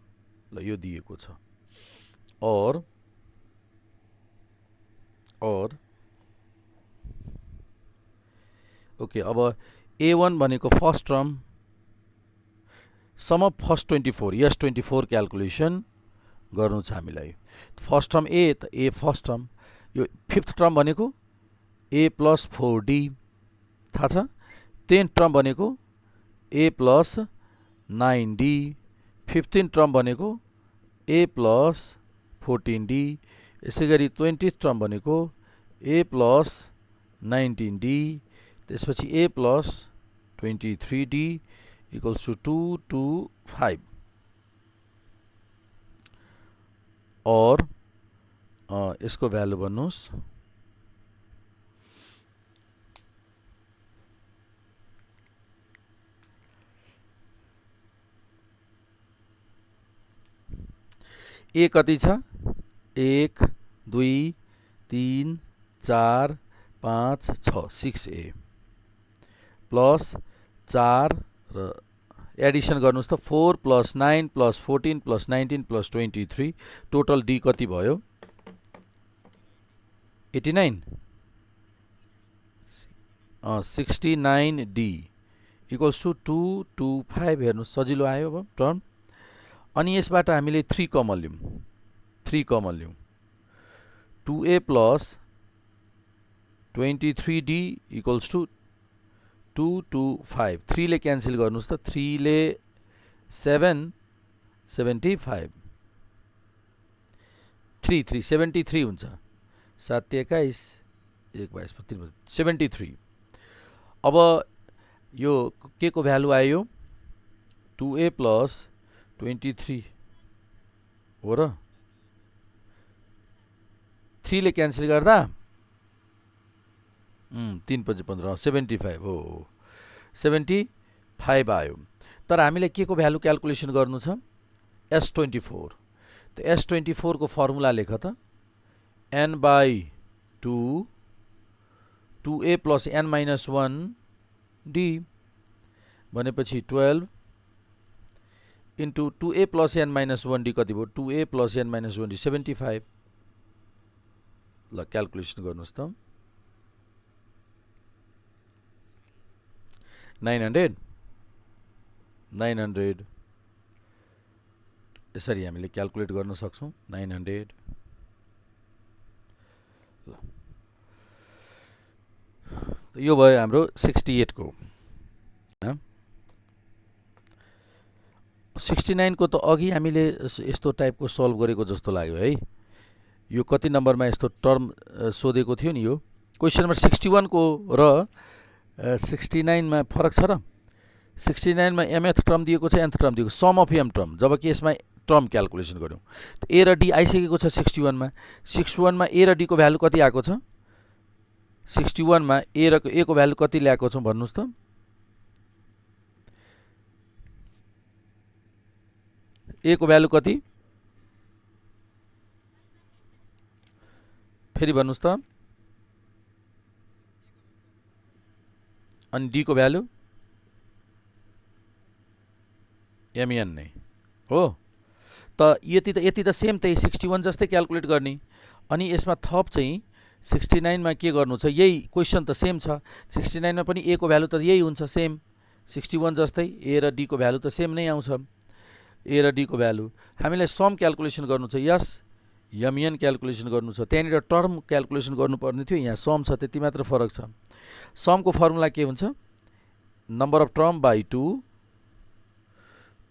ल यो दिएको छ। और ओके अब A1 भनेको first term sum of first 24 यस 24 क्याल्कुलेसन गर्नु छ हामीलाई। फर्स्ट टर्म A त A फर्स्ट टर्म, यो फिफ्थ टर्म भनेको A प्लस 4D थाहा छ। 10th टर्म भनेको A plus 9D, 15th term भनेको A प्लस 14D, यसैगरी 20th टर्म भनेको A प्लस 19D, त्यसपछि A plus 23D equals to 2 to 5 और यसको भ्यालु भन्नुस् A कति छ 1 2 3 4 5 6 6A प्लस 4 र एडिसन गर्नुस् त 4 plus 9 plus 14 plus 19 plus 23 total D कति भयो 89 69D इक्वल्स टू 2 to 5 हेर्नुस् सजिलो आयो अब टर्म। अनि यसबाट हामीले 3 कमन लियौं 2A plus 23D equals to 2 to 5 3 ले क्यान्सल गर्नुस् त 3 ले 7 75 3 3 73 हुन्छ 7 21 1 22 73। अब यो के को भ्यालु आयो 2A प्लस 23 हो र 3 ले क्यान्सल गर्दा 3 5 15 75 हो 75 आयो। तर हामीले के को भ्यालु क्याल्कुलेसन गर्नु छ S24। त S24 को फर्मुला लेख त n by 2 2A plus n minus 1 D भनेपछि 12 into 2A plus n minus 1D कति भयो 2A plus n minus 1D 75 ल क्याल्कुलेसन गर्नुस् त 900 यसरी हामीले क्याल्कुलेट गर्न सक्छौं 900 ल यो भयो हाम्रो 68 को। 69 को त अघि हामीले यस्तो टाइपको सल्भ गरेको जस्तो लाग्यो है। यो कति नम्बरमा यस्तो टर्म सोधेको थियो नि। यो क्वेशन नम्बर 61 को र 69 मा फरक छ र 69 मा mth टर्म दिएको छ nth टर्म दिएको सम अफ m टर्म, जबकि यसमा टर्म क्याल्कुलेसन गर्यौं त A र D आइसकेको छ 61 मा। 61 मा A र D को भ्यालु कति आएको छ 61 मा A को भ्यालु कति ल्याएको छौं भन्नुस् त A को भ्यालु कति फेरि भन्नुस् त अनि D को भ्यालु mn नै हो। त यति त सेम त्यही 61 जस्तै क्याल्कुलेट गर्ने। अनि यसमा थप चाहिँ 69 मा के गर्नु छ यही क्वेशन त सेम छ। 69 मा पनि A को भ्यालु त यही हुन्छ सेम 61 जस्तै A र D को भ्यालु त सेम नै आउँछ। ए र डी को भ्यालु हामीलाई सम क्याल्कुलेसन गर्नु छ यस यमएन क्याल्कुलेसन गर्नु छ त्यहाँनिर टर्म क्याल्कुलेसन गर्नुपर्ने थियो यहाँ सम छ त्यति मात्र फरक छ समको फर्मुला के हुन्छ number of term by 2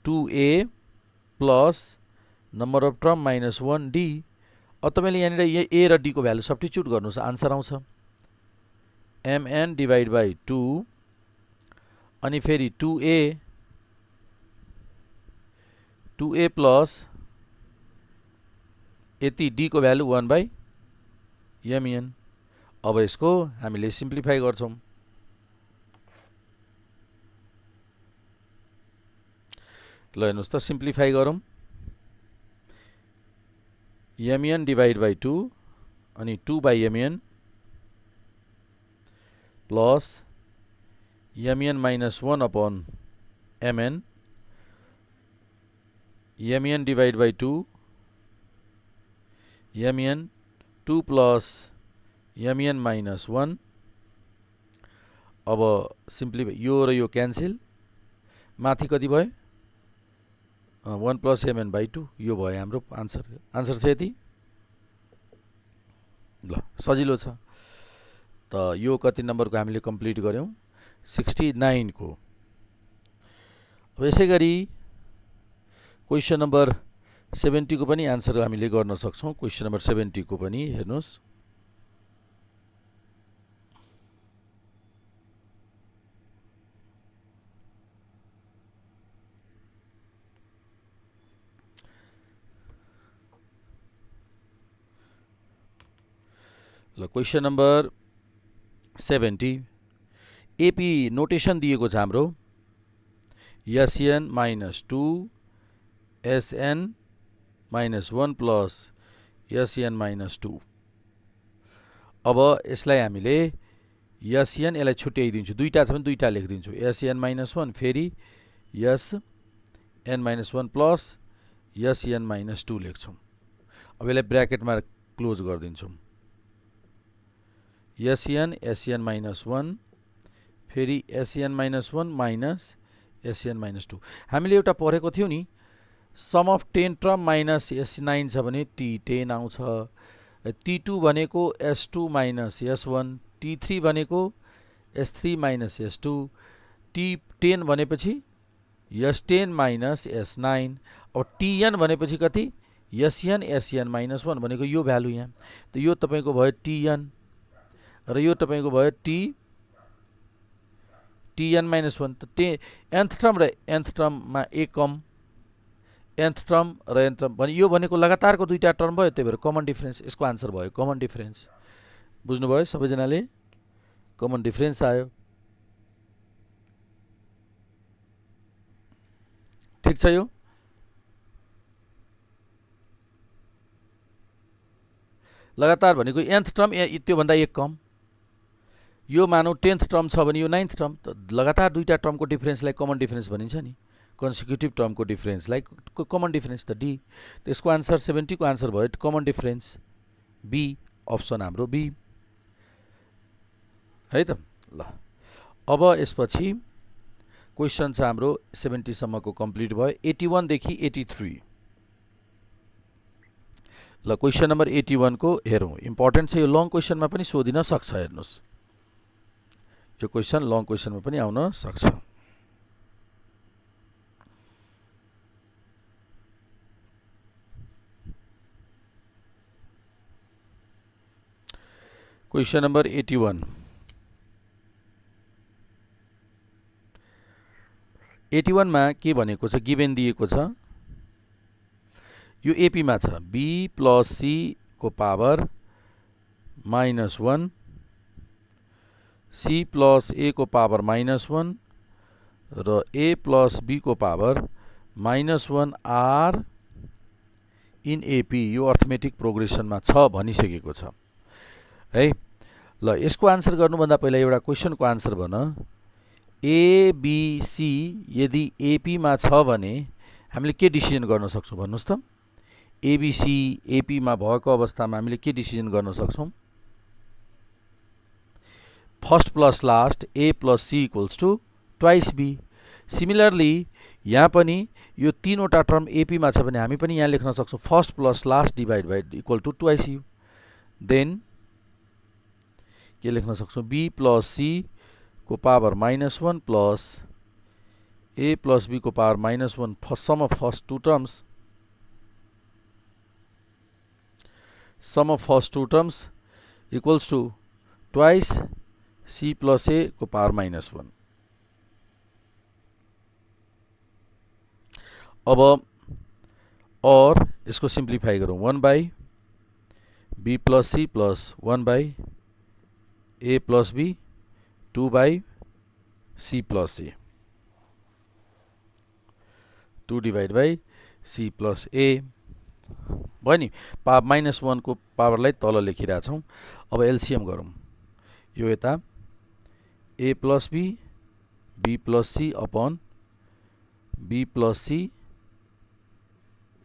2a plus number of term minus 1d अब तपाईँले यहाँनिर ए र डी को भ्यालु सब्स्टिट्युट गर्नुहोस् आन्सर आउँछ mn डिभाइड बाई 2 अनि फेरि 2a प्लस यति डी को भ्यालु 1 बाई mn अब यसको हामीले सिम्प्लिफाई गर्छौं ल हेर्नुस् त सिम्प्लिफाई गरौँ mn डिभाइड बाई 2 अनि 2 by mn plus mn minus 1 upon mn mn divide by 2 mn 2 plus mn minus 1 अब सिम्प्ली यो र यो क्यान्सिल माथि कति भयो 1 प्लस mn बाई 2 यो भयो हाम्रो आन्सर छ यति ल सजिलो छ त यो कति नम्बरको हामीले कम्प्लिट गर्यौं 69 को अब यसै गरी क्वेशन नम्बर 70 को पनि आन्सर हामीले गर्न सक्छौं क्वेशन नम्बर 70 को पनि हेर्नुस् ल क्वेशन नम्बर 70 एपी नोटेशन दिएको छ हाम्रो SN minus 2 SN minus 1 plus SN minus 2 अब यसलाई हामीले एसएन यसलाई छुट्याइदिन्छु दुईटा छ भने दुईटा लेखिदिन्छु एसएन माइनस 1 फेरि SN minus 1 plus SN minus 2 लेख्छौं अब यसलाई ब्र्याकेटमा क्लोज गरिदिन्छौं एसएन माइनस 1 फेरि SN minus 1 minus SN minus 2 हामीले एउटा पढेको थियौ नि some of 10 term minus s9 छ भने t10 आउँछ t2 भनेको s2 माइनस s1 t3 भनेको s3 माइनस s2 t10 भनेपछि s10 माइनस s9 अब tn भनेपछि कति sn माइनस 1 भनेको यो भ्यालु यहाँ त यो तपाईको भयो tn र यो तपाईको भयो tn माइनस 1 त nth टर्म र nth टर्म मा एक कम nth टर्म र nth टर्म भने यो भनेको लगातारको दुईटा टर्म भयो त्यही भएर कमन डिफरेन्स यसको आन्सर भयो कमन डिफरेन्स बुझ्नुभयो सबैजनाले कमन डिफरेन्स आयो ठीक छ यो लगातार भनेको nth टर्म त्यो भन्दा एक कम यो मानौ 10th टर्म छ भने यो 9th टर्म त लगातार दुईटा टर्मको डिफरेन्सलाई कमन डिफरेन्स भनिन्छ नि कन्सिक्युटिभ टर्मको डिफरेन्सलाई कमन डिफरेन्स त डी त्यसको आन्सर 70 को आन्सर भयो कमन डिफरेन्स बी अप्सन हाम्रो बी है त ल अब यसपछि क्वेशन छ हाम्रो 70 सम्मको कम्प्लिट भयो 81 देखि 83 ल क्वेशन नम्बर 81 को हेरौं इम्पोर्टेन्ट छ यो लङ क्वेशनमा पनि सोधिन सक्छ हेर्नुस् यो क्वेशन लङ क्वेशनमा पनि आउन सक्छ क्वेशन नम्बर 81 मा के भनेको छ गिभन दिएको छ यो एपी मा छ b प्लस c को power minus 1 c plus a को पावर माइनस 1 र a प्लस b को power minus 1 are in AP यो अर्थमेटिक प्रोग्रेसनमा छ भनिसकेको छ है ल यसको आन्सर गर्नुभन्दा पहिला एउटा क्वेशनको आन्सर भन ए बी सी यदि एपी मा छ भने हामीले के डिसिजन गर्न सक्छौं भन्नुस् त एबीसी एपी मा भएको अवस्थामा हामीले के डिसिजन गर्न सक्छौं first plus last a plus c equals to twice b similarly यहाँ पनि यो तीनवटा टर्म एपीमा छ भने हामी पनि यहाँ लेख्न सक्छौँ first plus last divide by equal to twice U. Then के लेख्न सक्छौँ बी प्लस सी को power -1 plus A plus B को power -1 sum of first two terms, sum of first two terms equals to twice C plus A को power -1। अब और इसको simplify करूँ 1 by B plus C plus 1 by A plus B 2 by C plus A 2 divide by C plus ए भयो नि। Power -1 को पावरलाई तल लेखिरहेको छौँ। अब एलसीएम गरौँ। यो यता A plus B plus C upon B plus C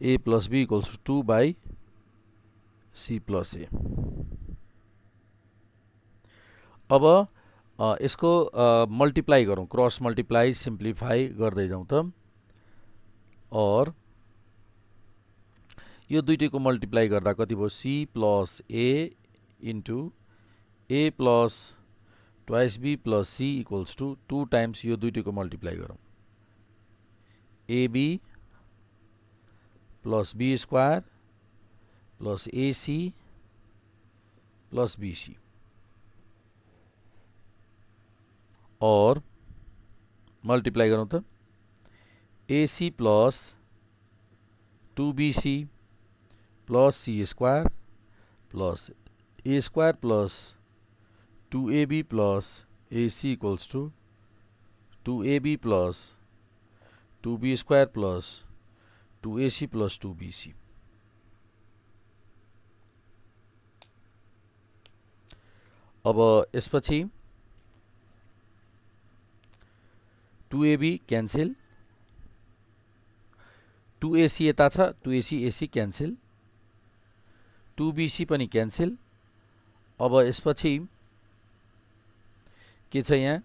A plus B equals to 2 by C plus A. अब यसको मल्टिप्लाई गरौँ, क्रस मल्टिप्लाई सिम्प्लिफाई गर्दै जाउँ त। और यो दुईटैको मल्टिप्लाई गर्दा कति भयो C plus A into A plus twice B plus C equals to 2 times यो दुईटैको मल्टिप्लाई गरौँ AB plus B square plus AC plus BC और मल्टिप्लाई गरौँ त AC plus 2BC plus C square plus A square plus 2AB plus AC equals to 2AB plus 2B square plus 2AC plus 2BC। अब यसपछि 2AB cancel 2AC यता छ 2AC AC cancel 2BC पनि cancel. अब यसपछि के छ यहाँ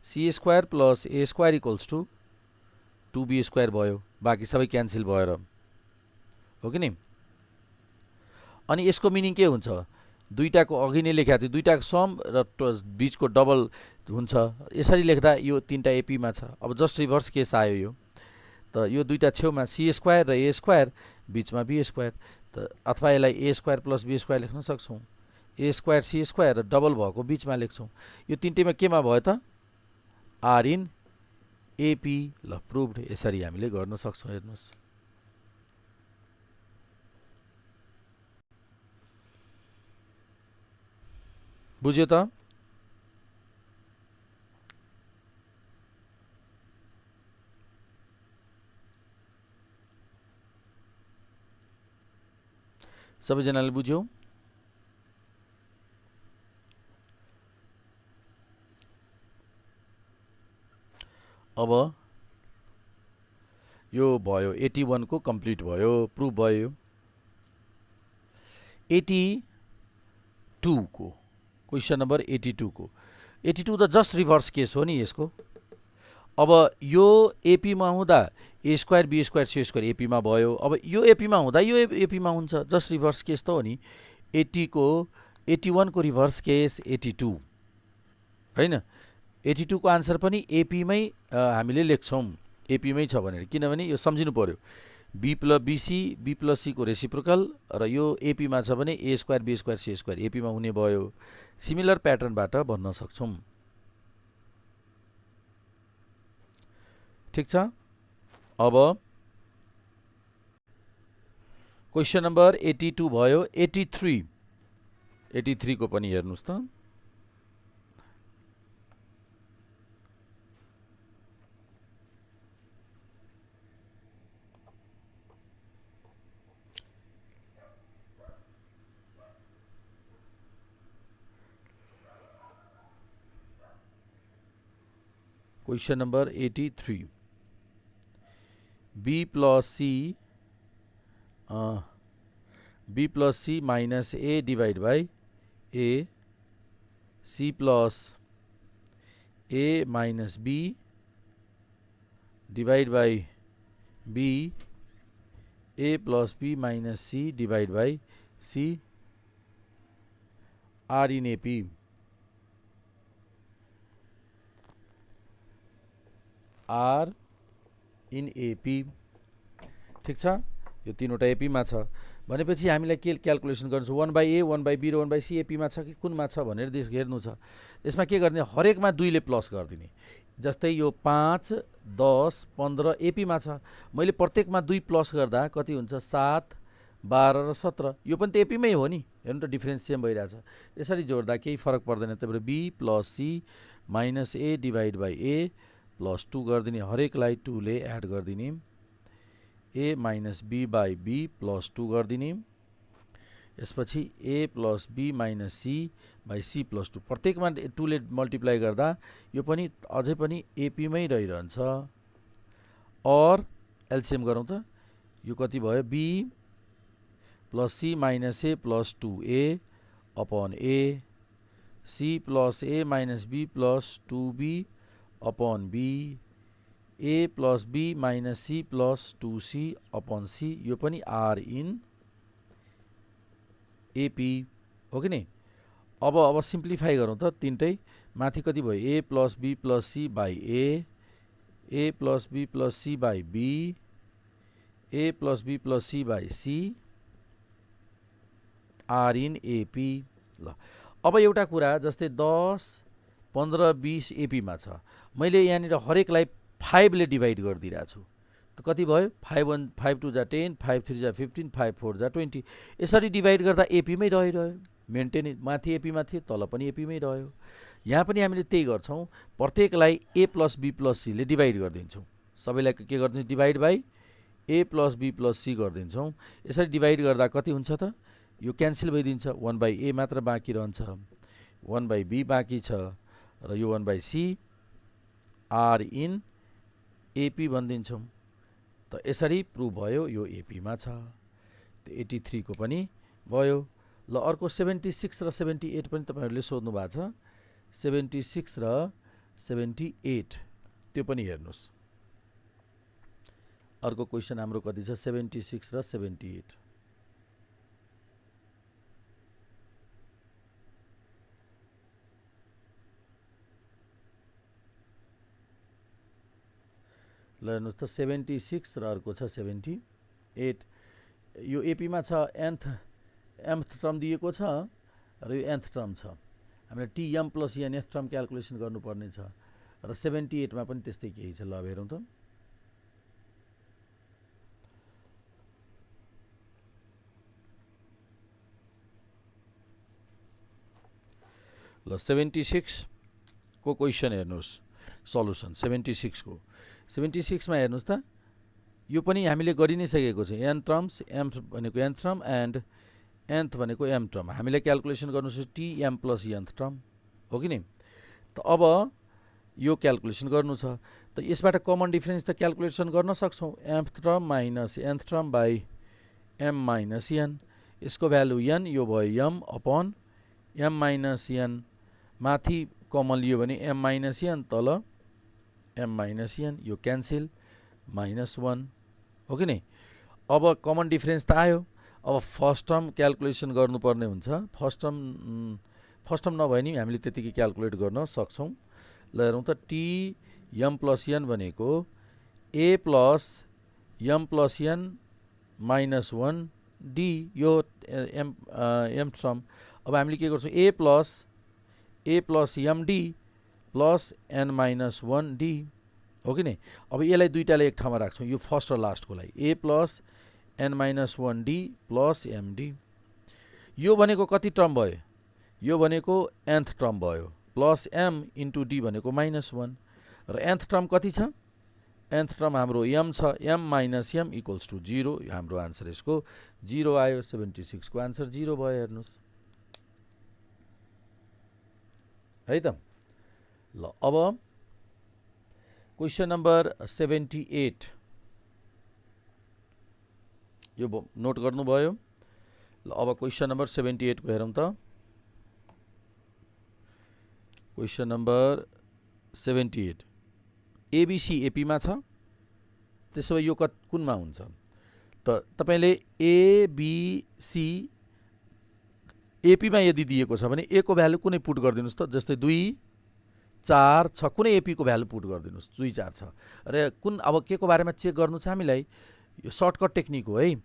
C square plus A square equals to 2B square भयो, बाँकी सबै क्यान्सिल भएर हो कि नि। अनि यसको मिनिङ के हुन्छ दुईटाको अघि नै लेखेको थियो दुईटाको सम र बीचको डबल हुन्छ, यसरी लेख्दा यो तीनटा एपीमा छ। अब जस्ट रिभर्स केस आयो यो त यो दुईटा छेउमा सी स्क्वायर र ए स्क्वायर बीचमा बी स्क्वायर त अथवा यसलाई ए स्क्वायर प्लस बी स्क्वायर लेख्न सक्छौँ। ए स्क्वायर सी स्क्वायर र डबल भएको बीचमा लेख्छौँ। यो तीनटैमा केमा भयो त आर इन एपी। ल प्रुभड यसरी हामीले गर्न सक्छौँ। हेर्नुहोस् बुझ्यो त। सबैजनाले बुझ्यो। अब यो भयो 81 को कम्प्लिट भयो, प्रुभ भयो। 82 को क्वेश्चन नम्बर 82 को 82 त जस्ट रिभर्स केस हो नि यसको। अब यो एपीमा हुँदा A square B square C square एपीमा भयो। अब यो एपीमा हुँदा यो एपीमा हुन्छ, जस्ट रिभर्स केस त हो नि। 81 को रिभर्स केस 82 हैन। 82 को आन्सर पनि एपीमै हामीले लेख्छौँ, एपीमै छ भनेर, किनभने यो सम्झिनु पर्यो B plus BC B plus C को रेसिप्रोकल र यो एपीमा छ भने A square B square C square एपीमा हुने भयो। सिमिलर प्याटर्नबाट भन्न सक्छौँ। ठिक छ। अब क्वेश्चन नम्बर 82 भयो। 83 को पनि हेर्नुहोस् त। Question number 83 B plus C minus A divide by A C plus A minus B divide by B A plus B minus C divide by C are in AP are in AP ठिक छ यो तीनवटा एपीमा छ भनेपछि हामीलाई के calculation गर्नु छ 1 बाई ए 1 बाई बी र 1 बाई सी एपीमा छ कि कुनमा छ भनेर हेर्नु छ यसमा के गर्ने हरेकमा 2 ले प्लस गरिदिने जस्तै यो 5 10 15 एपीमा छ मैले प्रत्येकमा 2 प्लस गर्दा कति हुन्छ 7 12 र 17 यो पनि त एपीमै हो नि हेर्नु त डिफरेन्स सेम भइरहेछ यसरी जोड्दा केही फरक पर्दैन त्यही भएर B plus C minus A divide by A plus 2 गरिदिने हरेकलाई 2 ले एड गरिदिने A minus B by B plus 2 गरिदिने यसपछि A plus B minus C by C plus 2 प्रत्येकमा 2 ले मल्टिप्लाई गर्दा यो पनि अझै पनि एपीमै रहिरहन्छ और एलसीएम गरौँ त यो कति भयो B plus C minus A plus 2a upon A C plus A minus B plus 2b upon B A plus B minus C plus 2c upon C यो पनि आर इन एपी हो कि नि अब सिम्प्लिफाई गरौँ त तीनटै माथि कति भयो A plus B plus C by A plus B plus C by B A plus B plus C by C are in AP ल अब एउटा कुरा जस्तै 10 15 20 एपीमा छ मैले यहाँनिर हरेकलाई 5 ले डिभाइड गरिदिरहेको छु त कति भयो 5 2 जा 10 5 3 जा 15 5 4 जा 20 यसरी डिभाइड गर्दा एपीमै रहिरह्यो मेन्टेन माथि एपीमा थियो तल पनि एपीमै रह्यो यहाँ पनि हामीले त्यही गर्छौँ प्रत्येकलाई A plus B plus C ले डिभाइड गरिदिन्छौँ सबैलाई के गरिदिन्छौँ divide by A plus B plus C गरिदिन्छौँ यसरी डिभाइड गर्दा कति हुन्छ त यो क्यान्सल भइदिन्छ 1 बाई ए मात्र बाँकी रहन्छ 1 बाई बी बाँकी छ र यो 1 by C are in AP भनिदिन्छौँ त यसरी प्रुभ भयो यो एपीमा छ 83 को पनि भयो ल अर्को 76 र 78 पनि तपाईहरुले सोध्नु भएको छ 76 र 78 त्यो पनि हेर्नुस् अर्को क्वेशन हाम्रो कति छ 76 र 78 ल हेर्नुस् त 76 र अर्को छ 78 यो एपीमा छ nth टर्म दिएको छ र यो nth टर्म छ हामीले T M plus N nth term calculation गर्नुपर्ने छ र 78 मा पनि त्यस्तै केही छ ल हेरौँ त ल 76 को क्वेशन हेर्नुस् सल्युसन 76 को 76 मा हेर्नुस् त यो पनि हामीले गरि नै सकेको छ n टर्म्स m भनेको n टर्म एन्ड nth भनेको m टर्म हामीले क्याल्कुलेसन गर्नु छ T m plus nth term हो कि नि त अब यो क्याल्कुलेसन गर्नु छ त यसबाट कमन डिफरेन्स त क्याल्कुलेसन गर्न सक्छौं mth term minus nth term by m minus n यसको भ्यालु n यो भयो m upon m minus n माथि कमन लियो भने m माइनस n तल m माइनस n यो क्यान्सल -1 हो कि नि अब कमन डिफरेन्स त आयो अब फर्स्ट टर्म क्याल्कुलेसन गर्नुपर्ने हुन्छ फर्स्ट टर्म नभए नि हामीले त्यतिकै क्याल्कुलेट गर्न सक्छौं ल हेरौँ त टी m प्लस n भनेको a plus m plus n -1 d यो m टर्म अब हामीले के गर्छौं a plus md plus n -1 d हो कि नि अब यसलाई दुईटाले एक ठाउँमा राख्छौं यो फर्स्ट र लास्टको लागि a plus n -1 d plus md यो भनेको कति टर्म भयो यो भनेको nth टर्म भयो प्लस m इन्टु d भनेको -1 र nth टर्म कति छ nth टर्म हाम्रो m छ m minus m equals to 0 हाम्रो आन्सर यसको 0 आयो 76 को आन्सर 0 भयो हेर्नुस् है त ल अब क्वेशन नम्बर 78 यो नोट गर्नु भयो ल अब क्वेशन नम्बर 78 को हेरौँ त क्वेशन नम्बर 78 एबीसी एपी मा छ त्यसो भए यो कुनमा हुन्छ त तपाईले एबिसी एपीमा यदि दिएको छ भने ए को भ्यालु कुनै पुट गरिदिनुस् त, जस्तै 2 4 6 कुनै एपी को भ्यालु पुट गरिदिनुस् 2 4 6 र कुन अब के को बारेमा चेक गर्नु छ हामीलाई, यो सर्टकट टेक्निक हो है।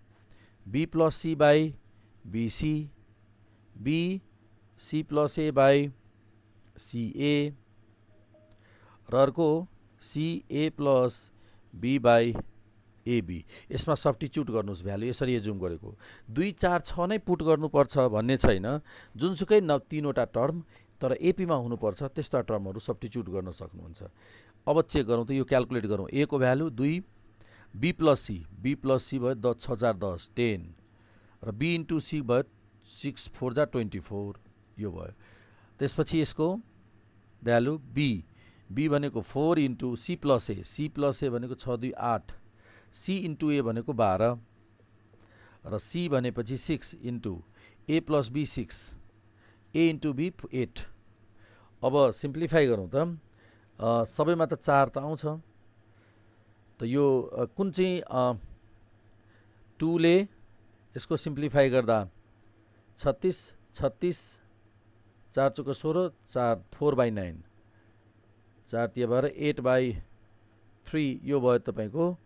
B plus C by BC, B C plus A by CA र अर्को CA plus B by AB. यसमा सब्स्टिट्युट गर्नुस् भ्यालु, यसरी एजुम गरेको 2 4 6 नै पुट गर्नुपर्छ भन्ने छैन, जुनसुकै तीनवटा टर्म तर एपीमा हुनुपर्छ त्यस्ता टर्महरू सब्स्टिट्युट गर्न सक्नुहुन्छ। अब चेक गरौँ त, यो क्याल्कुलेट गरौँ। ए को भ्यालु 2, बी प्लस सी भयो 6 4 10 10 र बी इन्टु सी भयो 6 4 जा 24 यो भयो। त्यसपछि यसको भ्यालु बी भनेको 4 इन्टु सी प्लस ए भनेको 6 2 8, सी इन्टु ए भनेको 12 र सी भनेपछि 6 into A plus B 6, A into B 8। अब सिम्प्लिफाई गरौँ त, सबैमा त 4 त आउँछ, त यो कुन चाहिँ 2 ले यसको सिम्प्लिफाई गर्दा 36 36 4 चौका 16 4 4/9 4 तिया 12 8/3 यो भयो तपाईको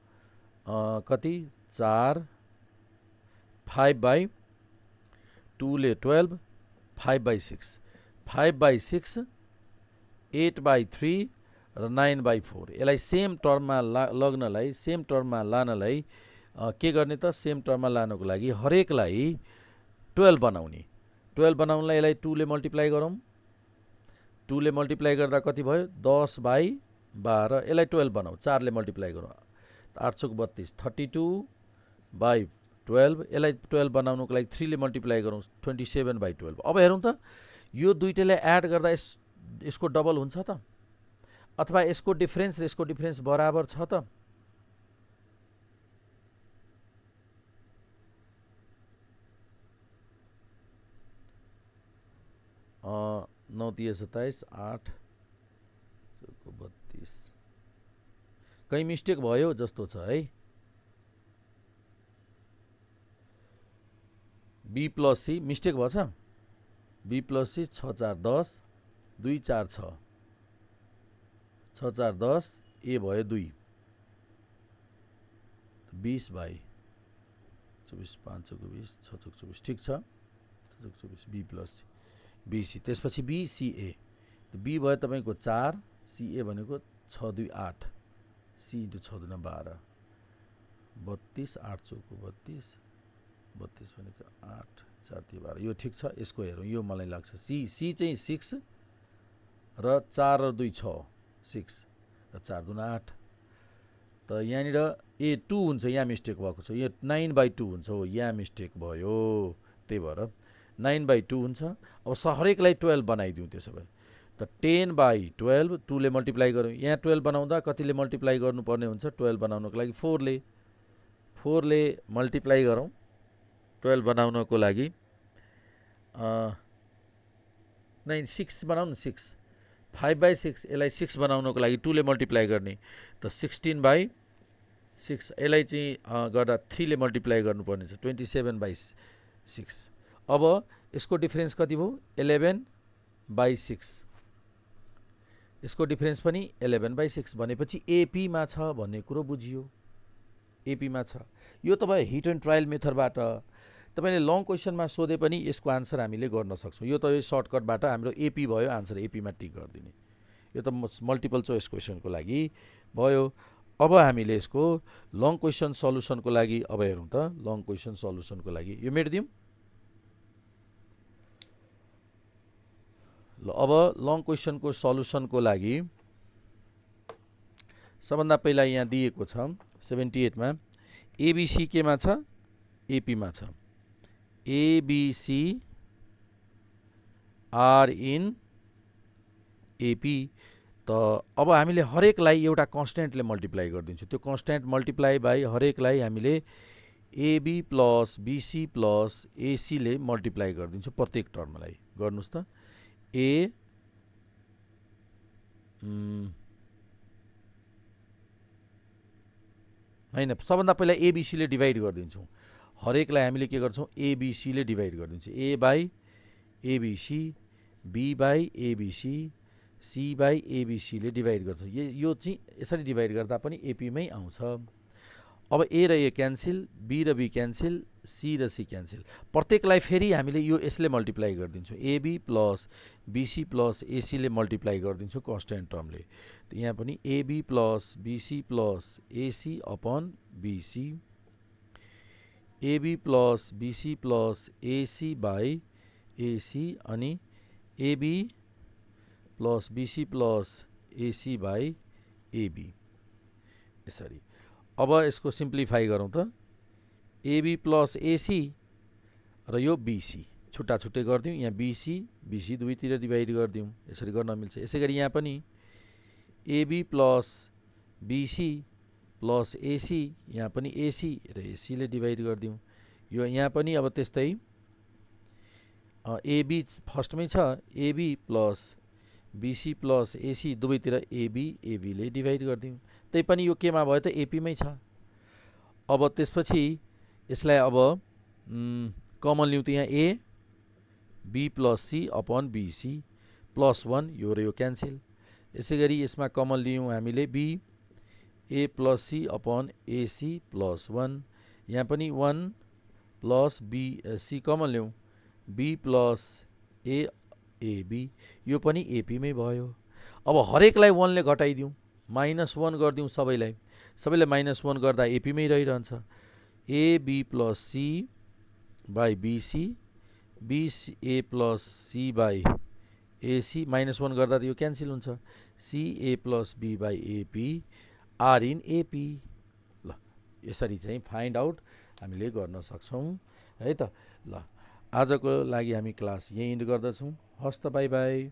कति 4 5/2 ले 12 5/6 5/6 8/3 र 9/4। यसलाई सेम टर्ममा लग्नलाई सेम टर्ममा लानलाई के गर्ने त, सेम टर्ममा लानको लागि हरेकलाई 12 बनाउने। 12 बनाउनलाई यसलाई 2 ले मल्टिप्लाई गरौँ, 2 ले मल्टिप्लाई गर्दा कति भयो 10/12, यसलाई 12 बनाऊ 4 ले मल्टिप्लाई गरौँ 8 चौक 32 32/12, यसलाई 12 बनाउनुको लागि 3 ले मल्टिप्लाई गरौँ 27/12। अब हेरौँ त, यो दुईटैलाई एड गर्दा यसको डबल हुन्छ त, अथवा यसको डिफरेन्स बराबर छ त। अ 9 तिया 27 8 32 कहीं मिस्टेक भयो जस्तो छ है। बी प्लस सी मिस्टेक भएछ, बी प्लस सी 6 4 10 2 4 6 6 4 10 ए भयो 2 20/24 5 चौक 20 6 चौक 24 ठिक छ 6 चौक 24 बी प्लस सी बीसी। त्यसपछि बीसीए बी भयो तपाईको 4, सीए भनेको 6 2 8, सी इन्टु 6 2 12 32 8 चौक 32 32 भनेको 8 4 3 12 यो ठिक छ। यसको हेरौँ, यो मलाई लाग्छ सी चाहिँ 6 र 4 र 2 6 6 र 4 2 8, त यहाँनिर ए 2 हुन्छ, यहाँ मिस्टेक भएको छ, यो 9/2 हुन्छ हो, यहाँ मिस्टेक भयो, त्यही भएर 9/2 हुन्छ। अब हरेकलाई 12 बनाइदिउँ त्यसो भए त 10/12 2 ले मल्टिप्लाई गरौँ, यहाँ 12 बनाउँदा कतिले मल्टिप्लाई गर्नुपर्ने हुन्छ, 12 बनाउनको लागि 4 ले मल्टिप्लाई गरौँ 12 बनाउनको लागि 6 बनाउँ न 6 5/6, यसलाई 6 बनाउनको लागि 2 ले मल्टिप्लाई गर्ने त 16/6, यसलाई चाहिँ गर्दा 3 ले मल्टिप्लाई गर्नुपर्ने छ 27/6। अब यसको डिफरेन्स कति भयो 11/6, यसको डिफरेन्स पनि 11/6 भनेपछि एपीमा छ भन्ने कुरो बुझियो, एपीमा छ। यो तपाईँ हिट एन्ड ट्रायल मेथडबाट तपाईले लङ क्वेसनमा सोधे पनि यसको आन्सर हामीले गर्न सक्छौँ। यो त सर्टकटबाट हाम्रो एपी भयो, आन्सर एपीमा टिक गरिदिने। यो त मल्टिपल चोइस क्वेसनको लागि भयो। अब हामीले यसको लङ क्वेसन सल्युसनको लागि अब हेरौँ त, लङ क्वेसन सल्युसनको लागि यो मेटिदिउँ। ल अब लङ क्वेसनको सल्युसनको लागि सबभन्दा पहिला यहाँ दिएको छ 78 मा एबीसी केमा छ, एपीमा छ। एबीसी आर इन एपी, त अब हामीले हरेकलाई एउटा कन्स्टेन्टले मल्टिप्लाई गरिदिन्छौँ, त्यो कन्स्टेन्ट मल्टिप्लाई बाई हरेकलाई हामीले एबी प्लस बीसी प्लस एसीले मल्टिप्लाई गरिदिन्छौँ प्रत्येक टर्मलाई। गर्नुहोस् त, ए हैन, सबभन्दा पहिला एबिसीले डिभाइड गरिदिन्छौँ। हरेकलाई हामीले के गर्छौँ, एबिसीले डिभाइड गरिदिन्छौँ। A by ABC, B by ABC, C by एबिसीले डिभाइड गर्छौँ। यो चाहिँ यसरी डिभाइड गर्दा पनि एपीमै आउँछ। अब ए र ए क्यान्सिल, बी र बी क्यान्सिल, सी र सी क्यान्सिल। प्रत्येकलाई फेरि हामीले यसले मल्टिप्लाई गरिदिन्छौँ। एबी प्लस बीसी प्लस एसीले मल्टिप्लाई गरिदिन्छौँ कन्स्ट्यान्ट टर्मले। त यहाँ पनि AB plus BC plus AC upon BC, AB plus BC plus AC by AC, अनि AB plus BC plus AC by AB, यसरी। अब यसको सिम्प्लिफाई गरौँ त। एबी प्लस एसी र यो बीसी छुट्टा छुट्टै गरिदिउँ। यहाँ बीसी बीसी दुवैतिर डिभाइड गरिदिउँ, यसरी गर्न मिल्छ। यसै गरी यहाँ पनि AB plus BC plus AC, यहाँ पनि एसी र एसीले डिभाइड गरिदिउँ। यो यहाँ पनि अब त्यस्तै एबी फर्स्टमै छ, AB plus BC plus AC दुवैतिर एबी एबीले डिभाइड गरिदिउँ। त्यही पनि यो केमा भयो त, एपीमै छ। अब त्यसपछि यसलाई अब कमन लिउँ त यहाँ A B plus C upon BC plus 1, यो र यो क्यान्सिल। यसै गरी यसमा कमन लियौँ हामीले B A plus C upon AC plus 1, यहाँ पनि 1 प्लस बी सी कमन ल्याउँ, बी प्लस ए एबी, यो पनि एपीमै भयो। अब हरेकलाई 1 ले घटाइदिउँ, -1 गरिदिउँ सबैलाई -1 गर्दा एपीमै रहिरहन्छ। AB plus C by BC, BC A plus C by AC, -1 गर्दा त यो क्यान्सिल हुन्छ। C A plus B by AP are in AP. ल, यसरी चाहिँ फाइन्ड आउट हामीले गर्न सक्छौँ है त। ल, आजको लागि हामी क्लास यहीँ इन्ड गर्दछौँ। हस्त, बाई बाई।